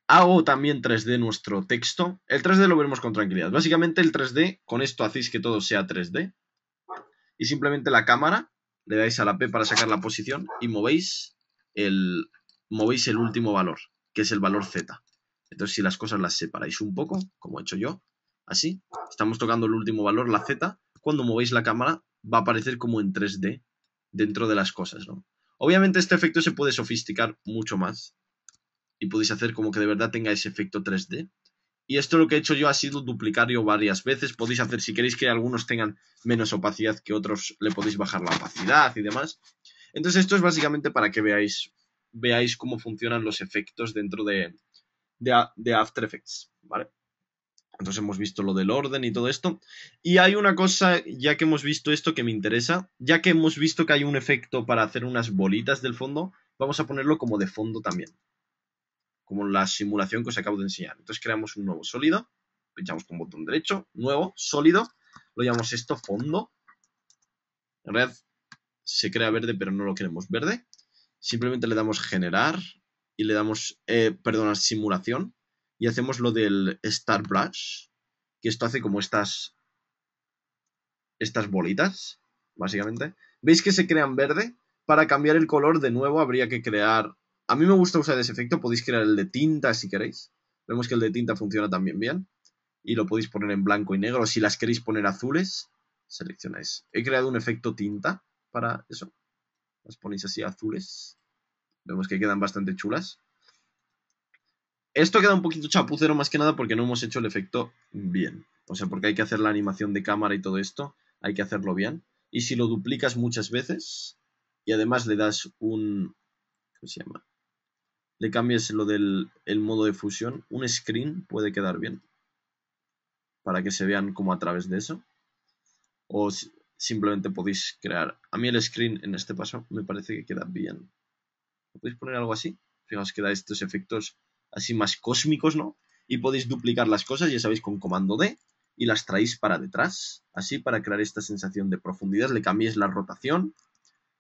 Hago también 3D nuestro texto. El 3D lo veremos con tranquilidad. Básicamente el 3D, con esto hacéis que todo sea 3D. Y simplemente la cámara, le dais a la P para sacar la posición y movéis el último valor, que es el valor Z. Entonces si las cosas las separáis un poco, como he hecho yo, así, estamos tocando el último valor, la Z, cuando movéis la cámara va a aparecer como en 3D dentro de las cosas, ¿no? Obviamente este efecto se puede sofisticar mucho más y podéis hacer como que de verdad tenga ese efecto 3D. Y esto lo que he hecho yo ha sido duplicarlo varias veces. Podéis hacer, si queréis que algunos tengan menos opacidad que otros, le podéis bajar la opacidad y demás. Entonces esto es básicamente para que veáis cómo funcionan los efectos dentro de After Effects, ¿vale? Entonces hemos visto lo del orden y todo esto. Y hay una cosa, ya que hemos visto esto, que me interesa. Ya que hemos visto que hay un efecto para hacer unas bolitas del fondo, vamos a ponerlo como de fondo también, como la simulación que os acabo de enseñar. Entonces creamos un nuevo sólido, pinchamos con botón derecho, nuevo, sólido, lo llamamos esto fondo. En realidad se crea verde, pero no lo queremos verde. Simplemente le damos generar y le damos, perdón, simulación y hacemos lo del Star Brush, que esto hace como estas bolitas, básicamente. ¿Veis que se crean verde? Para cambiar el color de nuevo habría que crear... A mí me gusta usar ese efecto, podéis crear el de tinta si queréis. Vemos que el de tinta funciona también bien. Y lo podéis poner en blanco y negro. Si las queréis poner azules, seleccionáis. He creado un efecto tinta para eso. Las ponéis así azules. Vemos que quedan bastante chulas. Esto queda un poquito chapucero más que nada porque no hemos hecho el efecto bien. O sea, porque hay que hacer la animación de cámara y todo esto. Hay que hacerlo bien. Y si lo duplicas muchas veces y además le das un... ¿Cómo se llama? Le cambias lo del modo de fusión. Un screen puede quedar bien. Para que se vean como a través de eso. O simplemente podéis crear... A mí el screen en este paso me parece que queda bien. ¿Podéis poner algo así? Fijaos que da estos efectos así más cósmicos, ¿no? Y podéis duplicar las cosas, ya sabéis, con comando D y las traéis para detrás, así para crear esta sensación de profundidad. Le cambiéis la rotación.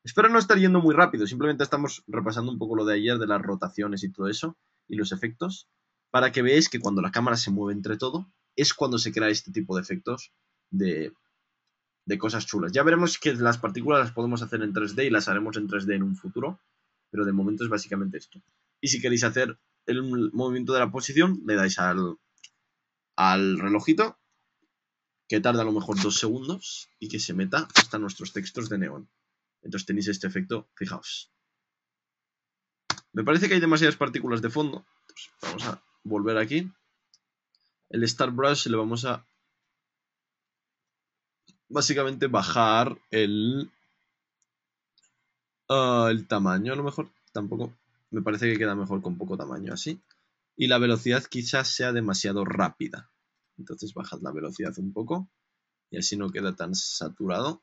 Espero no estar yendo muy rápido, simplemente estamos repasando un poco lo de ayer de las rotaciones y todo eso, y los efectos, para que veáis que cuando la cámara se mueve entre todo, es cuando se crea este tipo de efectos de cosas chulas. Ya veremos que las partículas las podemos hacer en 3D y las haremos en 3D en un futuro, pero de momento es básicamente esto. Y si queréis hacer el movimiento de la posición, le dais al relojito, que tarda a lo mejor 2 segundos, y que se meta hasta nuestros textos de neón. Entonces tenéis este efecto, fijaos. Me parece que hay demasiadas partículas de fondo. Entonces vamos a volver aquí. El Star Brush le vamos a básicamente bajar el tamaño, a lo mejor. Tampoco me parece que queda mejor con poco tamaño así. Y la velocidad quizás sea demasiado rápida. Entonces bajad la velocidad un poco. Y así no queda tan saturado.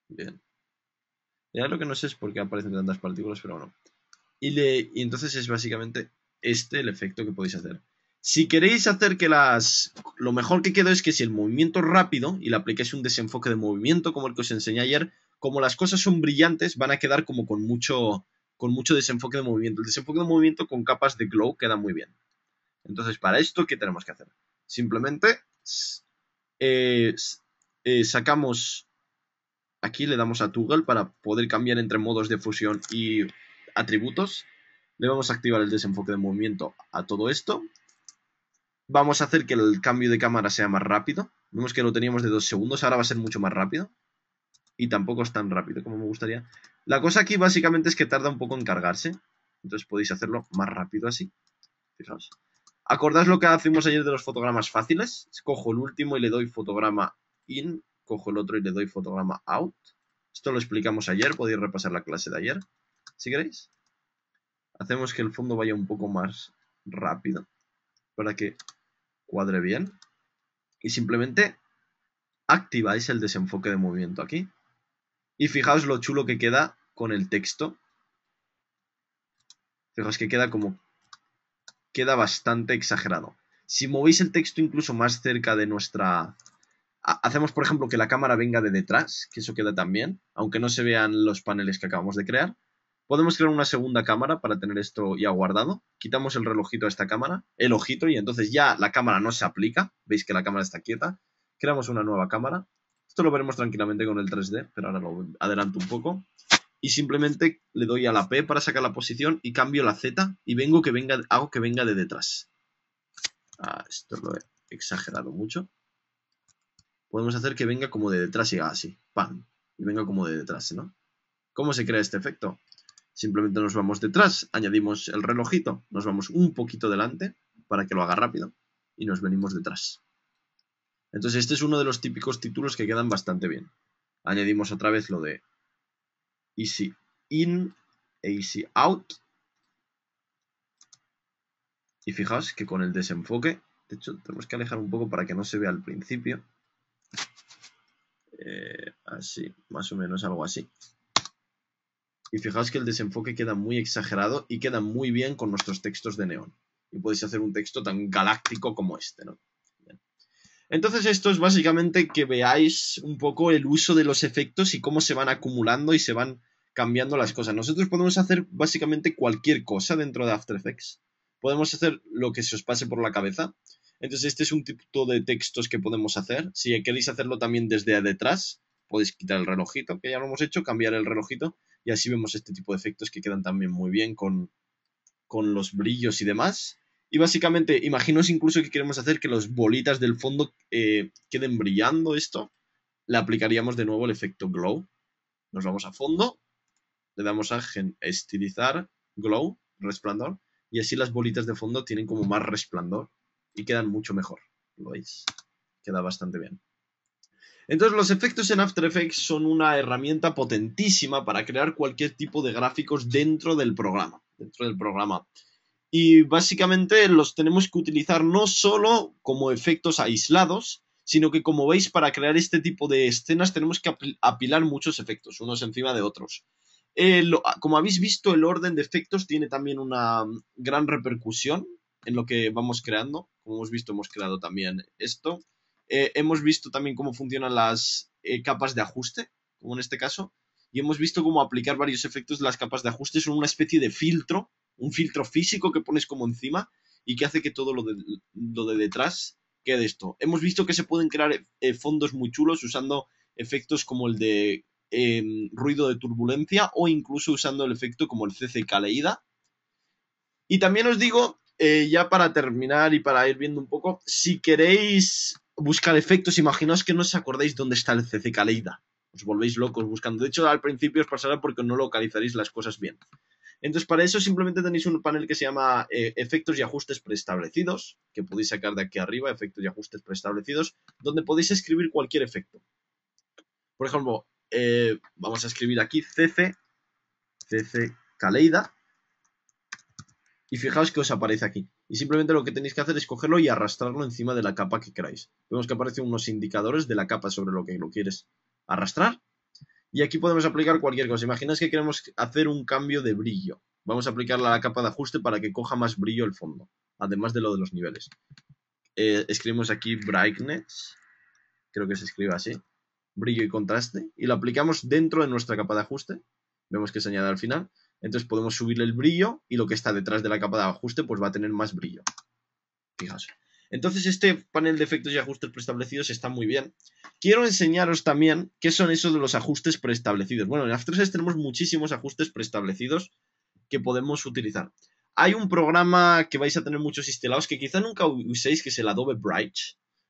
Bien. Ya lo que no sé es por qué aparecen tantas partículas, pero bueno. Y entonces es básicamente el efecto que podéis hacer. Si queréis hacer que lo mejor que queda es que si el movimiento es rápido y le apliquéis un desenfoque de movimiento como el que os enseñé ayer, como las cosas son brillantes, van a quedar como con mucho desenfoque de movimiento. El desenfoque de movimiento con capas de glow queda muy bien. Entonces, para esto, ¿qué tenemos que hacer? Simplemente sacamos... Aquí le damos a Toggle para poder cambiar entre modos de fusión y atributos. Le vamos a activar el desenfoque de movimiento a todo esto. Vamos a hacer que el cambio de cámara sea más rápido. Vemos que lo teníamos de 2 segundos, ahora va a ser mucho más rápido. Y tampoco es tan rápido como me gustaría. La cosa aquí básicamente es que tarda un poco en cargarse. Entonces podéis hacerlo más rápido así. Fijaos. ¿Acordáis lo que hacemos ayer de los fotogramas fáciles? Cojo el último y le doy fotograma in. Cojo el otro y le doy fotograma out. Esto lo explicamos ayer. Podéis repasar la clase de ayer, si queréis. Hacemos que el fondo vaya un poco más rápido para que cuadre bien. Y simplemente activáis el desenfoque de movimiento aquí. Y fijaos lo chulo que queda con el texto. Fijaos que queda bastante exagerado. Si movéis el texto incluso más cerca de nuestra... Hacemos, por ejemplo, que la cámara venga de detrás, que eso queda también, aunque no se vean los paneles que acabamos de crear. Podemos crear una segunda cámara para tener esto ya guardado. Quitamos el relojito a esta cámara, el ojito, y entonces ya la cámara no se aplica. Veis que la cámara está quieta. Creamos una nueva cámara. Esto lo veremos tranquilamente con el 3D, pero ahora lo adelanto un poco. Y simplemente le doy a la P para sacar la posición y cambio la Z y hago que venga de detrás. Esto lo he exagerado mucho. Podemos hacer que venga como de detrás y haga así, ¡pam! Y venga como de detrás, ¿no? ¿Cómo se crea este efecto? Simplemente nos vamos detrás, añadimos el relojito, nos vamos un poquito delante para que lo haga rápido y nos venimos detrás. Entonces este es uno de los típicos títulos que quedan bastante bien. Añadimos otra vez lo de Easy In, Easy Out. Y fijaos que con el desenfoque, de hecho tenemos que alejar un poco para que no se vea al principio. Así, más o menos algo así. Y fijaos que el desenfoque queda muy exagerado y queda muy bien con nuestros textos de neón. Y podéis hacer un texto tan galáctico como este, ¿no? Bien. Entonces esto es básicamente que veáis un poco el uso de los efectos y cómo se van acumulando y se van cambiando las cosas. Nosotros podemos hacer básicamente cualquier cosa dentro de After Effects. Podemos hacer lo que se os pase por la cabeza. Entonces este es un tipo de textos que podemos hacer. Si queréis hacerlo también desde detrás, podéis quitar el relojito, que ya lo hemos hecho, cambiar el relojito y así vemos este tipo de efectos que quedan también muy bien con los brillos y demás. Y básicamente, imaginaos incluso que queremos hacer que las bolitas del fondo queden brillando esto. Le aplicaríamos de nuevo el efecto glow. Nos vamos a fondo, le damos a estilizar, glow, resplandor, y así las bolitas de fondo tienen como más resplandor y quedan mucho mejor. ¿Lo veis? Queda bastante bien. Entonces los efectos en After Effects son una herramienta potentísima para crear cualquier tipo de gráficos dentro del programa. Y básicamente los tenemos que utilizar no solo como efectos aislados, sino que como veis para crear este tipo de escenas tenemos que apilar muchos efectos, unos encima de otros. Como habéis visto, el orden de efectos tiene también una gran repercusión en lo que vamos creando. Como hemos visto, hemos creado también esto. Hemos visto también cómo funcionan las capas de ajuste, como en este caso. Y hemos visto cómo aplicar varios efectos de las capas de ajuste. Son una especie de filtro, un filtro físico que pones como encima y que hace que todo lo de detrás quede esto. Hemos visto que se pueden crear fondos muy chulos usando efectos como el de ruido de turbulencia o incluso usando el efecto como el CC Kaleida. Y también os digo, ya para terminar y para ir viendo un poco, si queréis buscar efectos, imaginaos que no os acordáis dónde está el CC Kaleida. Os volvéis locos buscando. De hecho, al principio os pasará porque no localizaréis las cosas bien. Entonces, para eso simplemente tenéis un panel que se llama efectos y ajustes preestablecidos, que podéis sacar de aquí arriba, efectos y ajustes preestablecidos, donde podéis escribir cualquier efecto. Por ejemplo, vamos a escribir aquí CC Kaleida. Y fijaos que os aparece aquí. Y simplemente lo que tenéis que hacer es cogerlo y arrastrarlo encima de la capa que queráis. Vemos que aparecen unos indicadores de la capa sobre lo que lo quieres arrastrar. Y aquí podemos aplicar cualquier cosa. Imaginaos que queremos hacer un cambio de brillo. Vamos a aplicarla a la capa de ajuste para que coja más brillo el fondo. Además de lo de los niveles. Escribimos aquí brightness. Creo que se escribe así. Brillo y contraste. Y lo aplicamos dentro de nuestra capa de ajuste. Vemos que se añade al final. Entonces podemos subirle el brillo y lo que está detrás de la capa de ajuste pues va a tener más brillo. Fijaos. Entonces este panel de efectos y ajustes preestablecidos está muy bien. Quiero enseñaros también qué son esos de los ajustes preestablecidos. Bueno, en After Effects tenemos muchísimos ajustes preestablecidos que podemos utilizar. hay un programa que vais a tener muchos instalados que quizá nunca uséis, que es el Adobe Bright.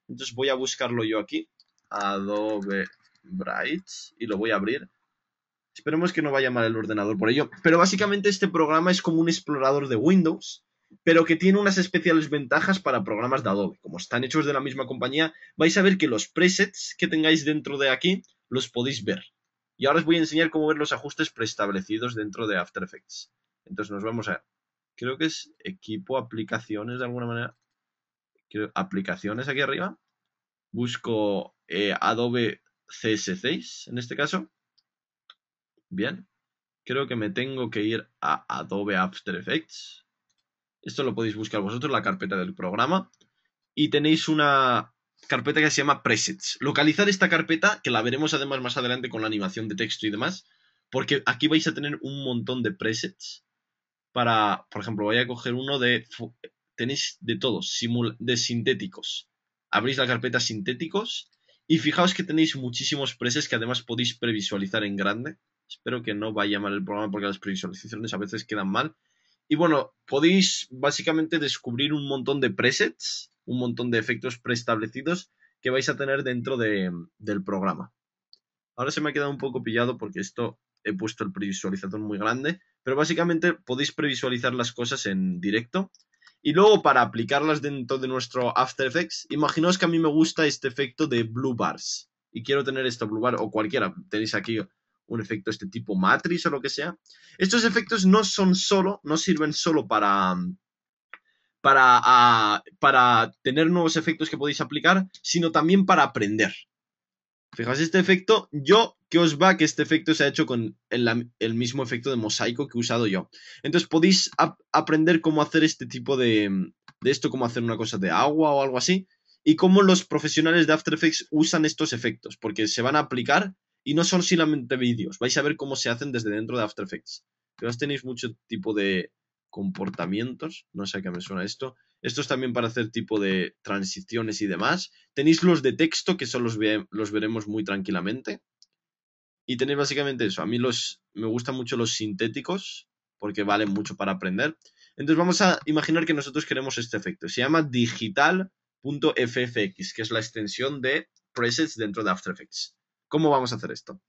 Entonces voy a buscarlo yo aquí. Adobe Bright. Y lo voy a abrir. Esperemos que no vaya mal el ordenador por ello. Pero básicamente este programa es como un explorador de Windows, pero que tiene unas especiales ventajas para programas de Adobe. Como están hechos de la misma compañía, vais a ver que los presets que tengáis dentro de aquí los podéis ver. Y ahora os voy a enseñar cómo ver los ajustes preestablecidos dentro de After Effects. Entonces nos vamos a... Creo que es equipo, aplicaciones de alguna manera. Aplicaciones aquí arriba. Busco Adobe CS6 en este caso. Bien. Creo que me tengo que ir a Adobe After Effects. Esto lo podéis buscar vosotros, la carpeta del programa. Y tenéis una carpeta que se llama Presets. Localizar esta carpeta, que la veremos además más adelante con la animación de texto y demás. Porque aquí vais a tener un montón de presets. Para, por ejemplo, voy a coger uno de... Tenéis de todos, de sintéticos. Abrís la carpeta sintéticos. Y fijaos que tenéis muchísimos presets que además podéis previsualizar en grande. Espero que no vaya mal el programa porque las previsualizaciones a veces quedan mal. Y bueno, podéis básicamente descubrir un montón de presets, un montón de efectos preestablecidos que vais a tener dentro del programa. Ahora se me ha quedado un poco pillado porque esto he puesto el previsualizador muy grande, pero básicamente podéis previsualizar las cosas en directo. Y luego para aplicarlas dentro de nuestro After Effects, imaginaos que a mí me gusta este efecto de blue bars y quiero tener esta blue bar o cualquiera. Tenéis aquí un efecto este tipo Matrix o lo que sea. Estos efectos no sirven solo para tener nuevos efectos que podéis aplicar, sino también para aprender. Fijaos, este efecto, ¿qué os va que este efecto se ha hecho con el mismo efecto de mosaico que he usado yo? Entonces podéis aprender cómo hacer este tipo de esto, cómo hacer una cosa de agua o algo así, y cómo los profesionales de After Effects usan estos efectos, porque se van a aplicar y no son solamente vídeos, vais a ver cómo se hacen desde dentro de After Effects. Pero tenéis mucho tipo de comportamientos, no sé a qué me suena esto. Esto es también para hacer tipo de transiciones y demás. Tenéis los de texto, que son los veremos muy tranquilamente. Y tenéis básicamente eso. A mí me gustan mucho los sintéticos, porque valen mucho para aprender. Entonces vamos a imaginar que nosotros queremos este efecto. Se llama digital.ffx, que es la extensión de presets dentro de After Effects. ¿Cómo vamos a hacer esto?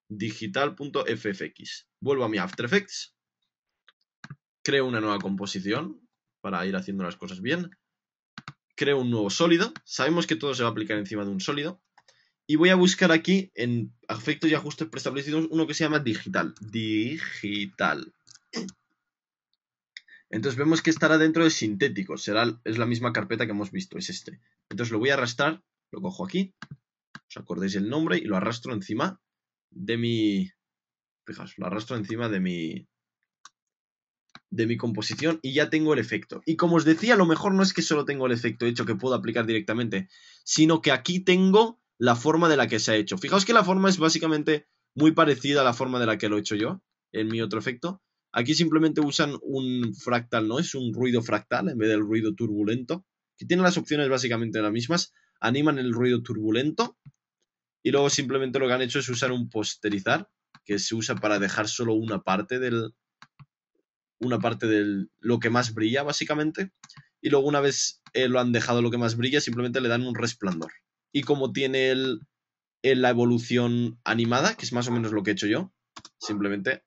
Digital.ffx. Vuelvo a mi After Effects. Creo una nueva composición para ir haciendo las cosas bien. Creo un nuevo sólido. Sabemos que todo se va a aplicar encima de un sólido. Y voy a buscar aquí en efectos y ajustes preestablecidos uno que se llama digital. Digital. Entonces vemos que estará dentro de sintéticos. Es la misma carpeta que hemos visto. Es este. Entonces lo voy a arrastrar. Lo cojo aquí. Os acordáis el nombre y lo arrastro encima de mi... Fijaos, lo arrastro encima de mi composición y ya tengo el efecto. Y como os decía, lo mejor no es que solo tengo el efecto hecho que puedo aplicar directamente, sino que aquí tengo la forma de la que se ha hecho. Fijaos que la forma es básicamente muy parecida a la forma de la que lo he hecho yo en mi otro efecto. Aquí simplemente usan un fractal, ¿no? Es un ruido fractal en vez del ruido turbulento, que tiene las opciones básicamente las mismas. Animan el ruido turbulento y luego simplemente lo que han hecho es usar un posterizar, que se usa para dejar solo una parte de lo que más brilla, básicamente. Y luego una vez lo han dejado lo que más brilla, simplemente le dan un resplandor. Y como tiene la evolución animada, que es más o menos lo que he hecho yo, simplemente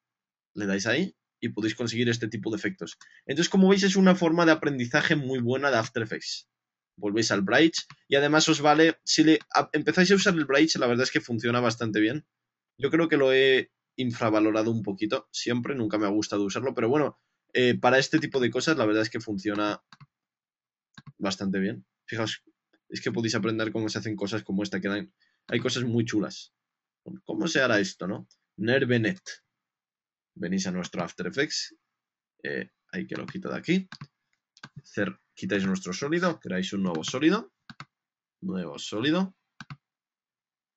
le dais ahí y podéis conseguir este tipo de efectos. Entonces, como veis, es una forma de aprendizaje muy buena de After Effects. Volvéis al Bright y además os vale, si empezáis a usar el Bright, la verdad es que funciona bastante bien. Yo creo que lo he infravalorado un poquito siempre, nunca me ha gustado usarlo, pero bueno, para este tipo de cosas la verdad es que funciona bastante bien. Fijaos, es que podéis aprender cómo se hacen cosas como esta, hay cosas muy chulas. ¿Cómo se hará esto, no? Nervenet. Venís a nuestro After Effects, hay que lo quito de aquí. Quitáis nuestro sólido, creáis un nuevo sólido.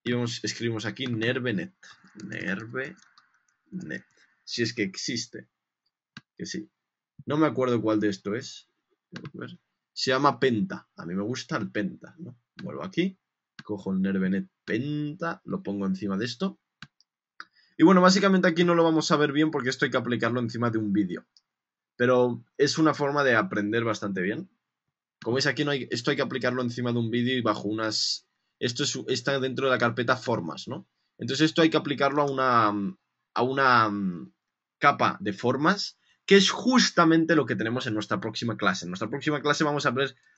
Y escribimos aquí Nervenet. Nervenet. Si es que existe. Que sí. No me acuerdo cuál de esto es. Se llama Penta. A mí me gusta el Penta, ¿no? Vuelvo aquí. Cojo el Nervenet Penta. Lo pongo encima de esto. Y bueno, básicamente aquí no lo vamos a ver bien porque esto hay que aplicarlo encima de un vídeo. pero es una forma de aprender bastante bien. Como veis aquí, esto hay que aplicarlo encima de un vídeo y bajo unas... está dentro de la carpeta formas, ¿no? Entonces esto hay que aplicarlo a una capa de formas, que es justamente lo que tenemos en nuestra próxima clase. En nuestra próxima clase vamos a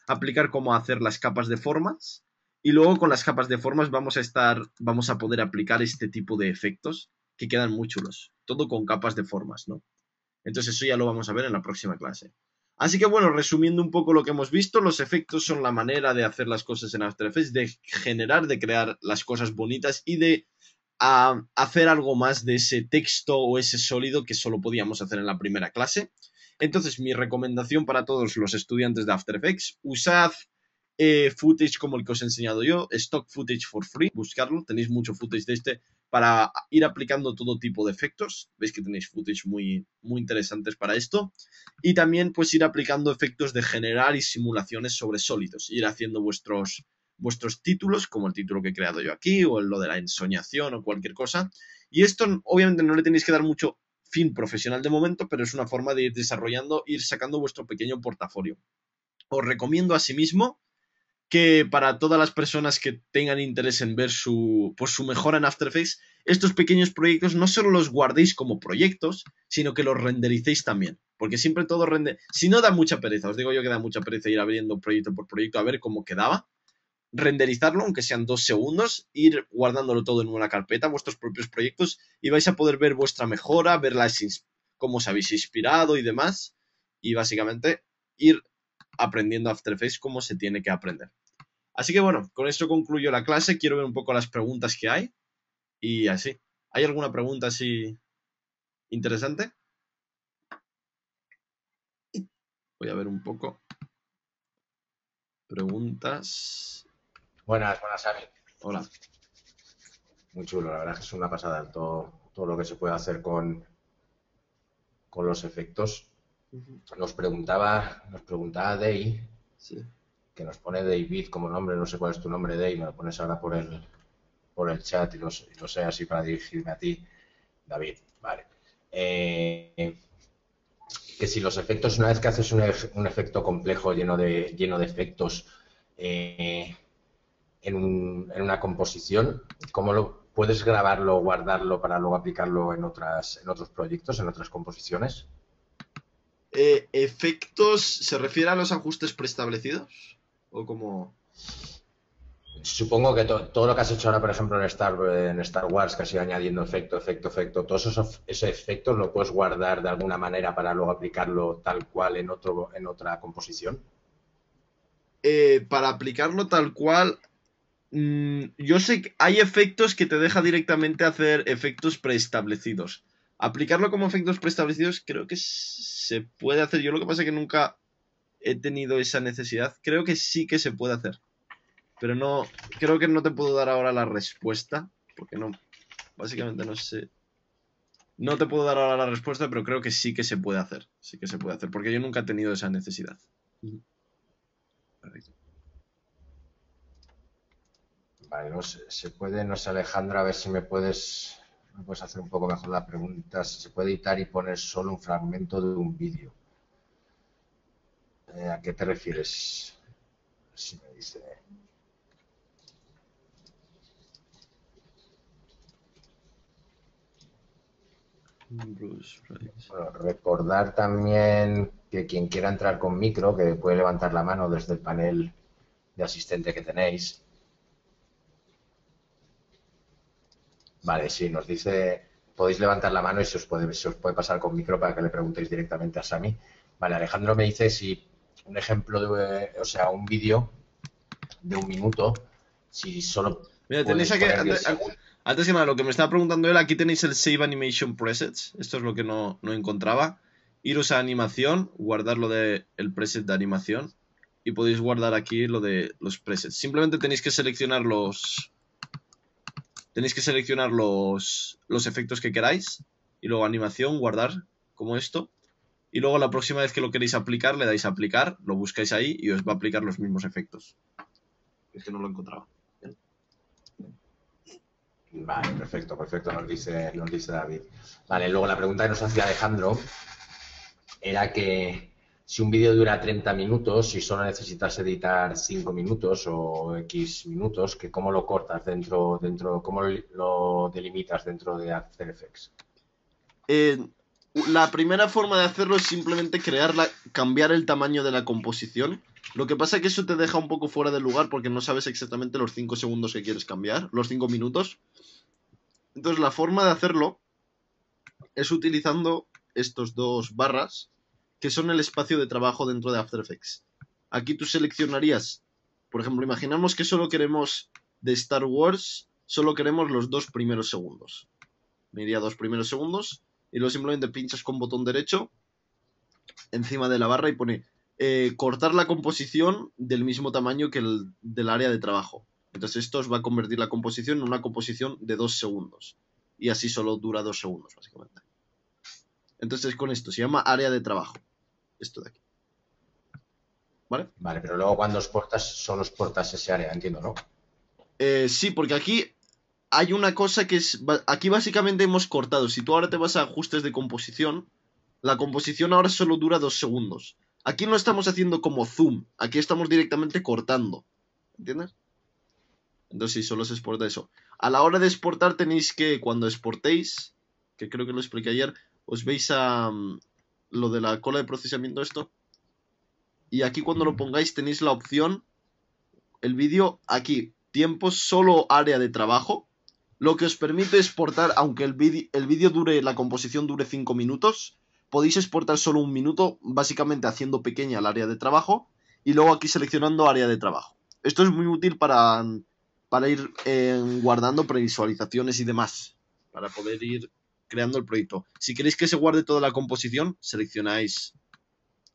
aplicar cómo hacer las capas de formas, y luego con las capas de formas vamos a poder aplicar este tipo de efectos que quedan muy chulos. Todo con capas de formas, ¿no? Entonces eso ya lo vamos a ver en la próxima clase. Así que bueno, resumiendo un poco lo que hemos visto, los efectos son la manera de hacer las cosas en After Effects, de generar, de crear las cosas bonitas y de hacer algo más de ese texto o ese sólido que solo podíamos hacer en la primera clase. Entonces, mi recomendación para todos los estudiantes de After Effects, usad footage como el que os he enseñado yo, stock footage for free, buscarlo, tenéis mucho footage de este para ir aplicando todo tipo de efectos. Veis que tenéis footage muy, muy interesantes para esto. Y también pues ir aplicando efectos de generar y simulaciones sobre sólidos. Ir haciendo vuestros títulos, como el título que he creado yo aquí, o lo de la ensoñación o cualquier cosa. Y esto obviamente no le tenéis que dar mucho fin profesional de momento, pero es una forma de ir desarrollando, ir sacando vuestro pequeño portafolio. Os recomiendo asimismo que para todas las personas que tengan interés en ver su mejora en After Effects, estos pequeños proyectos no solo los guardéis como proyectos, sino que los rendericéis también. Porque siempre todo si no da mucha pereza, os digo yo que da mucha pereza ir abriendo proyecto por proyecto a ver cómo quedaba, renderizarlo, aunque sean 2 segundos, ir guardándolo todo en una carpeta, vuestros propios proyectos, y vais a poder ver vuestra mejora, ver cómo os habéis inspirado y demás, y básicamente ir aprendiendo After Effects como se tiene que aprender. Así que bueno, con esto concluyo la clase. Quiero ver un poco las preguntas que hay. Y así. ¿Hay alguna pregunta así interesante? Voy a ver un poco. Preguntas. Buenas, buenas, Ami. Hola. Muy chulo, la verdad es que es una pasada todo lo que se puede hacer con los efectos. Nos preguntaba Day, Sí. que nos pone David como nombre, no sé cuál es tu nombre, Day, me lo pones ahora por el chat y lo sé así para dirigirme a ti, David. Vale. Que si los efectos, una vez que haces un efecto complejo lleno de efectos, en una composición, ¿cómo lo puedes grabarlo, guardarlo para luego aplicarlo en otros proyectos, en otras composiciones? ¿Efectos se refiere a los ajustes preestablecidos? ¿O como...? Supongo que todo lo que has hecho ahora, por ejemplo, en Star Wars, que has ido añadiendo efecto, todos esos efectos lo puedes guardar de alguna manera para luego aplicarlo tal cual en otra composición. Para aplicarlo tal cual, yo sé que hay efectos que te deja directamente hacer efectos preestablecidos. Aplicarlo como efectos preestablecidos creo que se puede hacer. Yo lo que pasa es que nunca he tenido esa necesidad. Creo que sí que se puede hacer. Pero no, creo que no te puedo dar ahora la respuesta. Porque no, básicamente no sé. No te puedo dar ahora la respuesta, pero creo que sí que se puede hacer. Sí que se puede hacer. Porque yo nunca he tenido esa necesidad. Perfecto. Vale, no sé, se puede, no sé, Alejandra, a ver si me puedes hacer un poco mejor la pregunta. Si se puede editar y poner solo un fragmento de un vídeo. ¿A qué te refieres? Si me dice. Bruce, right. Bueno, recordar también que quien quiera entrar con micro, que puede levantar la mano desde el panel de asistente que tenéis. Vale, sí, nos dice, podéis levantar la mano y se os puede pasar con micro para que le preguntéis directamente a Sami. Vale, Alejandro me dice si un ejemplo o sea, un vídeo de 1 minuto, si solo Mira, tenéis puedes aquí, poner 10 segundos. antes que nada, lo que me estaba preguntando él, aquí tenéis el Save Animation Presets. Esto es lo que no encontraba. Iros a animación, guardar lo de el preset de animación. Y podéis guardar aquí lo de los presets. Simplemente tenéis que seleccionar los efectos que queráis. Y luego animación, guardar, como esto. Y luego la próxima vez que lo queréis aplicar, le dais a aplicar, lo buscáis ahí y os va a aplicar los mismos efectos. Es que no lo encontraba. Vale, perfecto, nos dice David. Vale, luego la pregunta que nos hacía Alejandro era que si un vídeo dura 30 minutos y solo necesitas editar 5 minutos o X minutos, que cómo lo cortas cómo lo delimitas dentro de After Effects. La primera forma de hacerlo es simplemente cambiar el tamaño de la composición. Lo que pasa es que eso te deja un poco fuera de lugar porque no sabes exactamente los 5 segundos que quieres cambiar, los 5 minutos. Entonces la forma de hacerlo es utilizando estos dos barras, que son el espacio de trabajo dentro de After Effects. Aquí tú seleccionarías, por ejemplo, imaginamos que solo queremos de Star Wars, solo queremos los 2 primeros segundos. Me iría 2 primeros segundos y luego simplemente pinchas con botón derecho encima de la barra y pone cortar la composición del mismo tamaño que el del área de trabajo. Entonces esto os va a convertir la composición en una composición de 2 segundos. Y así solo dura 2 segundos, básicamente. Entonces con esto se llama área de trabajo. Esto de aquí. ¿Vale? Vale, pero luego cuando exportas, solo exportas ese área, entiendo, ¿no? Sí, porque aquí hay una cosa que es... Aquí básicamente hemos cortado. Si tú ahora te vas a ajustes de composición, la composición ahora solo dura 2 segundos. Aquí no estamos haciendo como zoom. Aquí estamos directamente cortando. ¿Entiendes? Entonces sí, solo se exporta eso. A la hora de exportar tenéis que, cuando exportéis, que creo que lo expliqué ayer, os veis a lo de la cola de procesamiento esto. Y aquí cuando lo pongáis tenéis la opción, el vídeo aquí, tiempo solo área de trabajo, lo que os permite exportar, aunque el vídeo dure, la composición dure 5 minutos, podéis exportar solo 1 minuto, básicamente haciendo pequeña el área de trabajo, y luego aquí seleccionando área de trabajo. Esto es muy útil para ir guardando previsualizaciones y demás, para poder ir creando el proyecto. Si queréis que se guarde toda la composición, seleccionáis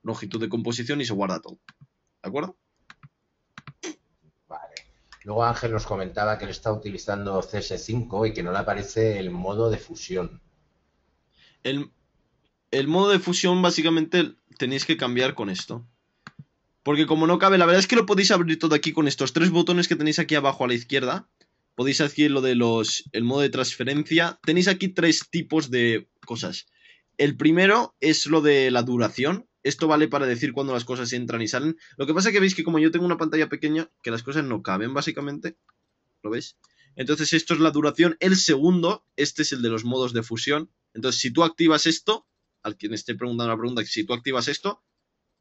longitud de composición y se guarda todo. ¿De acuerdo? Vale. Luego Ángel nos comentaba que él está utilizando CS5 y que no le aparece el modo de fusión. El modo de fusión básicamente tenéis que cambiar con esto. Porque como no cabe, la verdad es que lo podéis abrir todo aquí con estos 3 botones que tenéis aquí abajo a la izquierda. Podéis hacer lo de el modo de transferencia. Tenéis aquí 3 tipos de cosas. El primero es lo de la duración. Esto vale para decir cuando las cosas entran y salen. Lo que pasa es que veis que como yo tengo una pantalla pequeña, que las cosas no caben básicamente. ¿Lo veis? Entonces esto es la duración. El segundo, este es el de los modos de fusión. Entonces si tú activas esto, al quien esté preguntando la pregunta, si tú activas esto,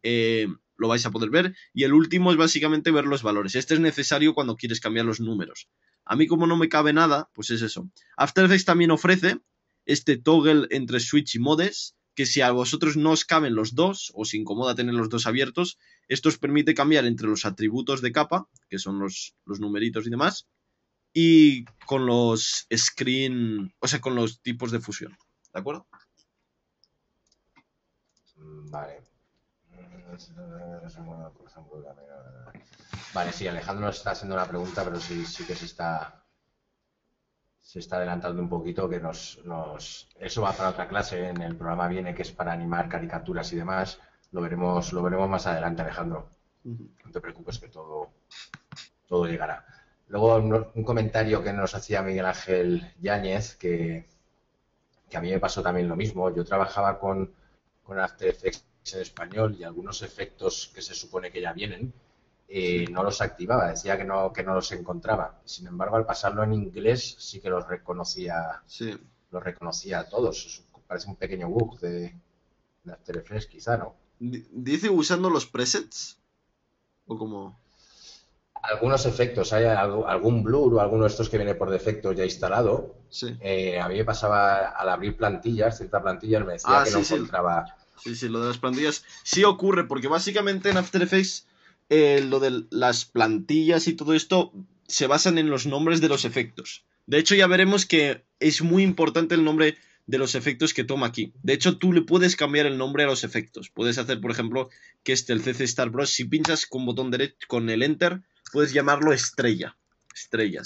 lo vais a poder ver. Y el último es básicamente ver los valores. Este es necesario cuando quieres cambiar los números. A mí como no me cabe nada, pues es eso. After Effects también ofrece este toggle entre switch y modes, que si a vosotros no os caben los dos, o os incomoda tener los dos abiertos, esto os permite cambiar entre los atributos de capa, que son los numeritos y demás, y con los screen, o sea, con los tipos de fusión. ¿De acuerdo? Vale. Vale, sí, Alejandro nos está haciendo una pregunta, pero sí que se está adelantando un poquito, que eso va para otra clase, en el programa viene, que es para animar caricaturas y demás. Lo veremos más adelante, Alejandro. No te preocupes, que todo llegará. Luego un comentario que nos hacía Miguel Ángel Yáñez, que a mí me pasó también lo mismo. Yo trabajaba con After Effects en español y algunos efectos que se supone que ya vienen, no los activaba, decía que no los encontraba. Sin embargo, al pasarlo en inglés sí que los reconocía, sí. Los reconocía a todos. Parece un pequeño bug de After Effects, quizá, ¿no? ¿Dice usando los presets? ¿O como...? Algunos efectos, hay algún blur o alguno de estos que viene por defecto ya instalado. Sí. A mí me pasaba al abrir plantillas, ciertas plantillas, me decía que no encontraba. Sí, lo de las plantillas sí ocurre, porque básicamente en After Effects lo de las plantillas y todo esto se basan en los nombres de los efectos. De hecho, ya veremos que es muy importante el nombre de los efectos que toma aquí. De hecho, tú le puedes cambiar el nombre a los efectos. Puedes hacer, por ejemplo, que el CC Star Bros, si pinchas con botón derecho, con el Enter, puedes llamarlo estrellas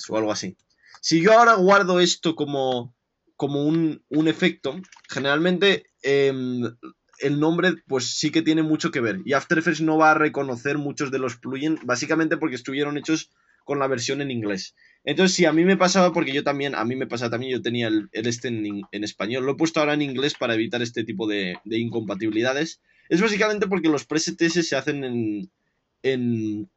o algo así. Si yo ahora guardo esto como un efecto, generalmente el nombre pues sí que tiene mucho que ver. Y After Effects no va a reconocer muchos de los plugins, básicamente porque estuvieron hechos con la versión en inglés. Entonces, sí, a mí me pasaba porque a mí me pasaba también, yo tenía el este en español. Lo he puesto ahora en inglés para evitar este tipo de incompatibilidades. Es básicamente porque los presets se hacen en,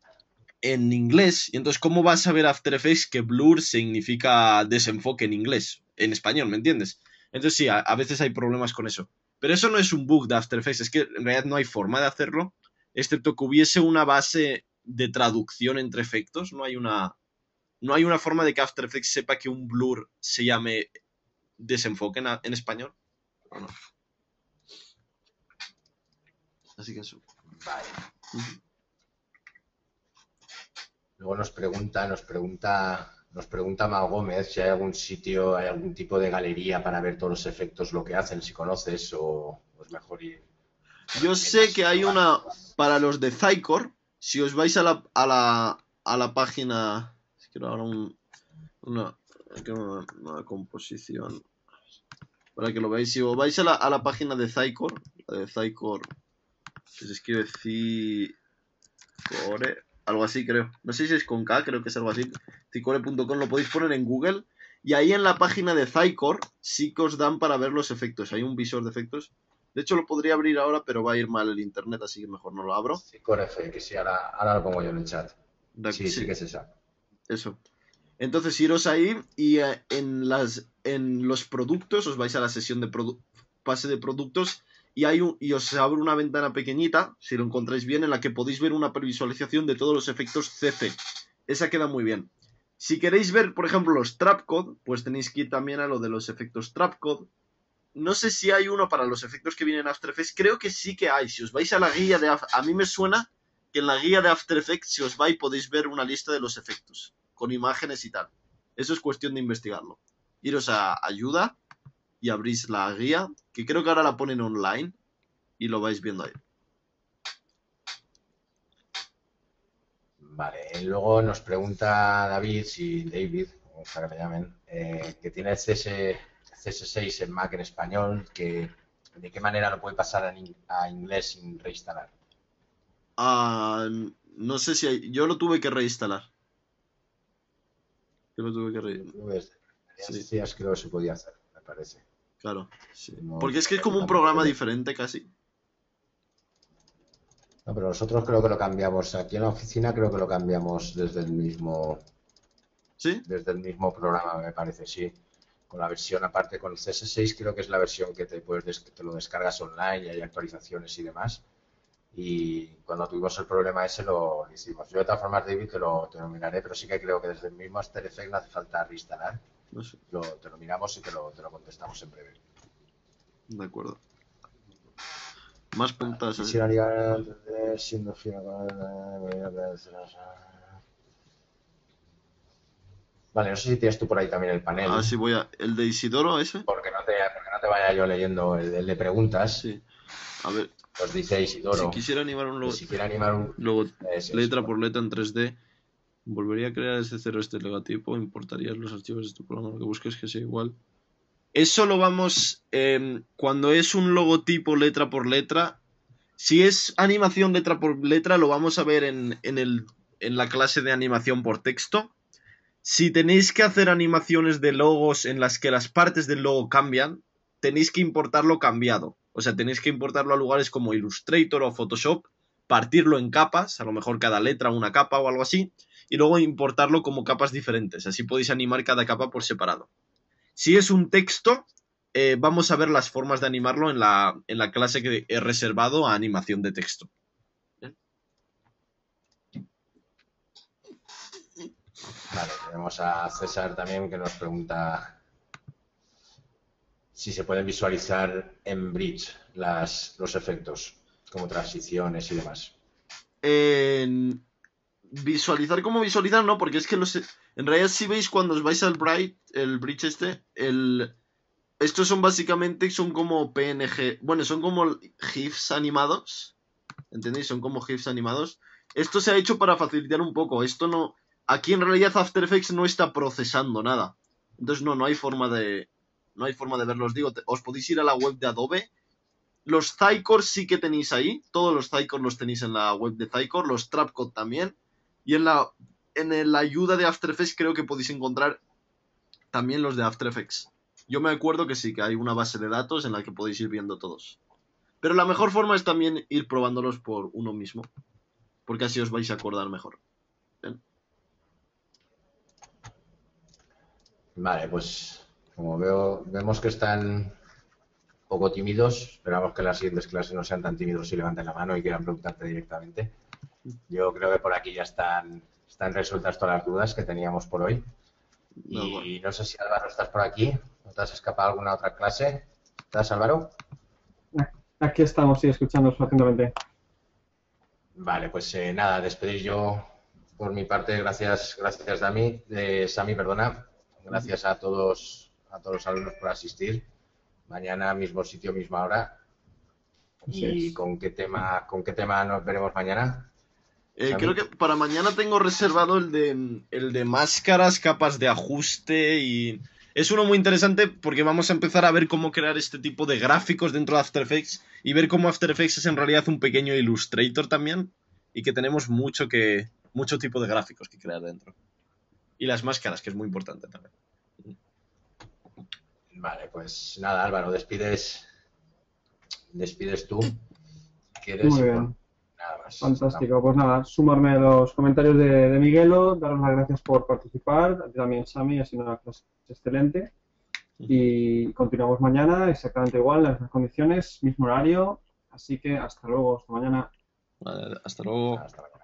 en inglés. Y entonces, ¿cómo vas a ver After Effects que blur significa desenfoque en inglés? En español, ¿me entiendes? Entonces, sí, a veces hay problemas con eso. Pero eso no es un bug de After Effects, es que en realidad no hay forma de hacerlo, excepto que hubiese una base de traducción entre efectos. No hay una forma de que After Effects sepa que un blur se llame desenfoque en español. No. Así que eso. Vale. Uh-huh. Luego nos pregunta Mau Gómez si hay algún sitio, hay algún tipo de galería para ver todos los efectos, lo que hacen, si conoces, o es mejor ir. Yo sé que hay una para los de Zycore. Si os vais a la página. Quiero ahora una composición. Para que lo veáis. Si os vais a la página de Zycore. La de Zycore. Que se escribe Zycore. Algo así creo. No sé si es con K, creo que es algo así. Zycore.com, lo podéis poner en Google. Y ahí en la página de Zycore sí que os dan para ver los efectos. Hay un visor de efectos. De hecho, lo podría abrir ahora, pero va a ir mal el internet, así que mejor no lo abro. Sí, con F, que sí, ahora lo pongo yo en el chat. Sí que es esa. Eso. Entonces, iros ahí y en los productos, os vais a la sesión de pase de productos y os abre una ventana pequeñita, si lo encontráis bien, en la que podéis ver una previsualización de todos los efectos CC. Esa queda muy bien. Si queréis ver, por ejemplo, los Trapcode, pues tenéis que ir también a lo de los efectos Trapcode. No sé si hay uno para los efectos que vienen en After Effects. Creo que sí que hay. Si os vais a la guía de a mí me suena que en la guía de After Effects, si os vais, podéis ver una lista de los efectos, con imágenes y tal. Eso es cuestión de investigarlo. Iros a ayuda y abrís la guía, que creo que ahora la ponen online, y lo vais viendo ahí. Vale, luego nos pregunta David, vamos a que le llamen, que tiene el CS6 en Mac en español, que de qué manera lo puede pasar a inglés sin reinstalar. No sé si hay... Yo lo tuve que reinstalar. Yo lo tuve que reinstalar. Sí, creo que se podía hacer, me parece. Claro, sí. No, porque es que es como un programa diferente casi. No, pero nosotros creo que lo cambiamos. Aquí en la oficina creo que lo cambiamos desde el mismo... ¿Sí? Desde el mismo programa, me parece, sí. Con la versión, aparte con el CS6, creo que es la versión que te lo descargas online y hay actualizaciones y demás. Y cuando tuvimos el problema ese lo hicimos. Yo de todas formas, David, te lo miraré, pero sí que creo que desde el mismo After Effects no hace falta reinstalar. No sé. Te lo miramos y te lo contestamos en breve. De acuerdo. Más puntas. Quisiera llegar siendo fiel. Vale, no sé si tienes tú por ahí también el panel. Sí, voy a... ¿El de Isidoro ese? Porque no te vaya yo leyendo el de preguntas. Sí. A ver. Os dice Isidoro. Si quisiera animar un logo... Si quiere animar un... Luego, letra por letra en 3D. ¿Volvería a crear desde cero este logotipo? ¿Importarías los archivos de tu programa? Lo que busques que sea igual. Eso lo vamos... cuando es un logotipo letra por letra... Si es animación letra por letra, lo vamos a ver en la clase de animación por texto. Si tenéis que hacer animaciones de logos en las que las partes del logo cambian, tenéis que importarlo cambiado. O sea, tenéis que importarlo a lugares como Illustrator o Photoshop, partirlo en capas, a lo mejor cada letra una capa o algo así, y luego importarlo como capas diferentes. Así podéis animar cada capa por separado. Si es un texto, vamos a ver las formas de animarlo en la clase que he reservado a animación de texto. Vale, tenemos a César también que nos pregunta si se pueden visualizar en Bridge los efectos, como transiciones y demás. Visualizar como visualizar, no, porque es que en realidad si veis cuando os vais al Bridge estos son básicamente, son como PNG, bueno, son como GIFs animados, ¿entendéis? Son como GIFs animados. Esto se ha hecho para facilitar un poco, esto no... Aquí en realidad After Effects no está procesando nada. Entonces no hay forma de verlos. Digo, os podéis ir a la web de Adobe. Los Zycore sí que tenéis ahí. Todos los Zycore los tenéis en la web de Zycore. Los Trapcode también. Y en la la ayuda de After Effects creo que podéis encontrar también los de After Effects. Yo me acuerdo que sí, que hay una base de datos en la que podéis ir viendo todos. Pero la mejor forma es también ir probándolos por uno mismo, porque así os vais a acordar mejor. ¿Bien? Vale, pues como vemos que están un poco tímidos, esperamos que las siguientes clases no sean tan tímidos y levanten la mano y quieran preguntarte directamente. Yo creo que por aquí ya están resueltas todas las dudas que teníamos por hoy. No, bueno. Y no sé si Álvaro estás por aquí, ¿no te has escapado alguna otra clase? ¿Estás, Álvaro? Aquí estamos, sí, escuchándonos atentamente. Vale, pues nada, despedir yo por mi parte. Gracias, Sami, perdona. Gracias a todos los alumnos por asistir. Mañana mismo sitio, misma hora. Así ¿Y es. con qué tema nos veremos mañana? Creo que para mañana tengo reservado el de máscaras, capas de ajuste y... Es uno muy interesante porque vamos a empezar a ver cómo crear este tipo de gráficos dentro de After Effects y ver cómo After Effects es en realidad un pequeño Illustrator también y que tenemos mucho tipo de gráficos que crear dentro. Y las máscaras, que es muy importante también. Vale, pues nada, Álvaro, despides tú. ¿Quieres? Muy Y bien. nada más. Fantástico. Pues nada, sumarme a los comentarios de Miguelo, daros las gracias por participar, a ti también, Sami, ha sido una clase excelente. Y continuamos mañana exactamente igual, en las mismas condiciones, mismo horario. Así que hasta luego, hasta mañana. Vale, hasta luego. Hasta mañana.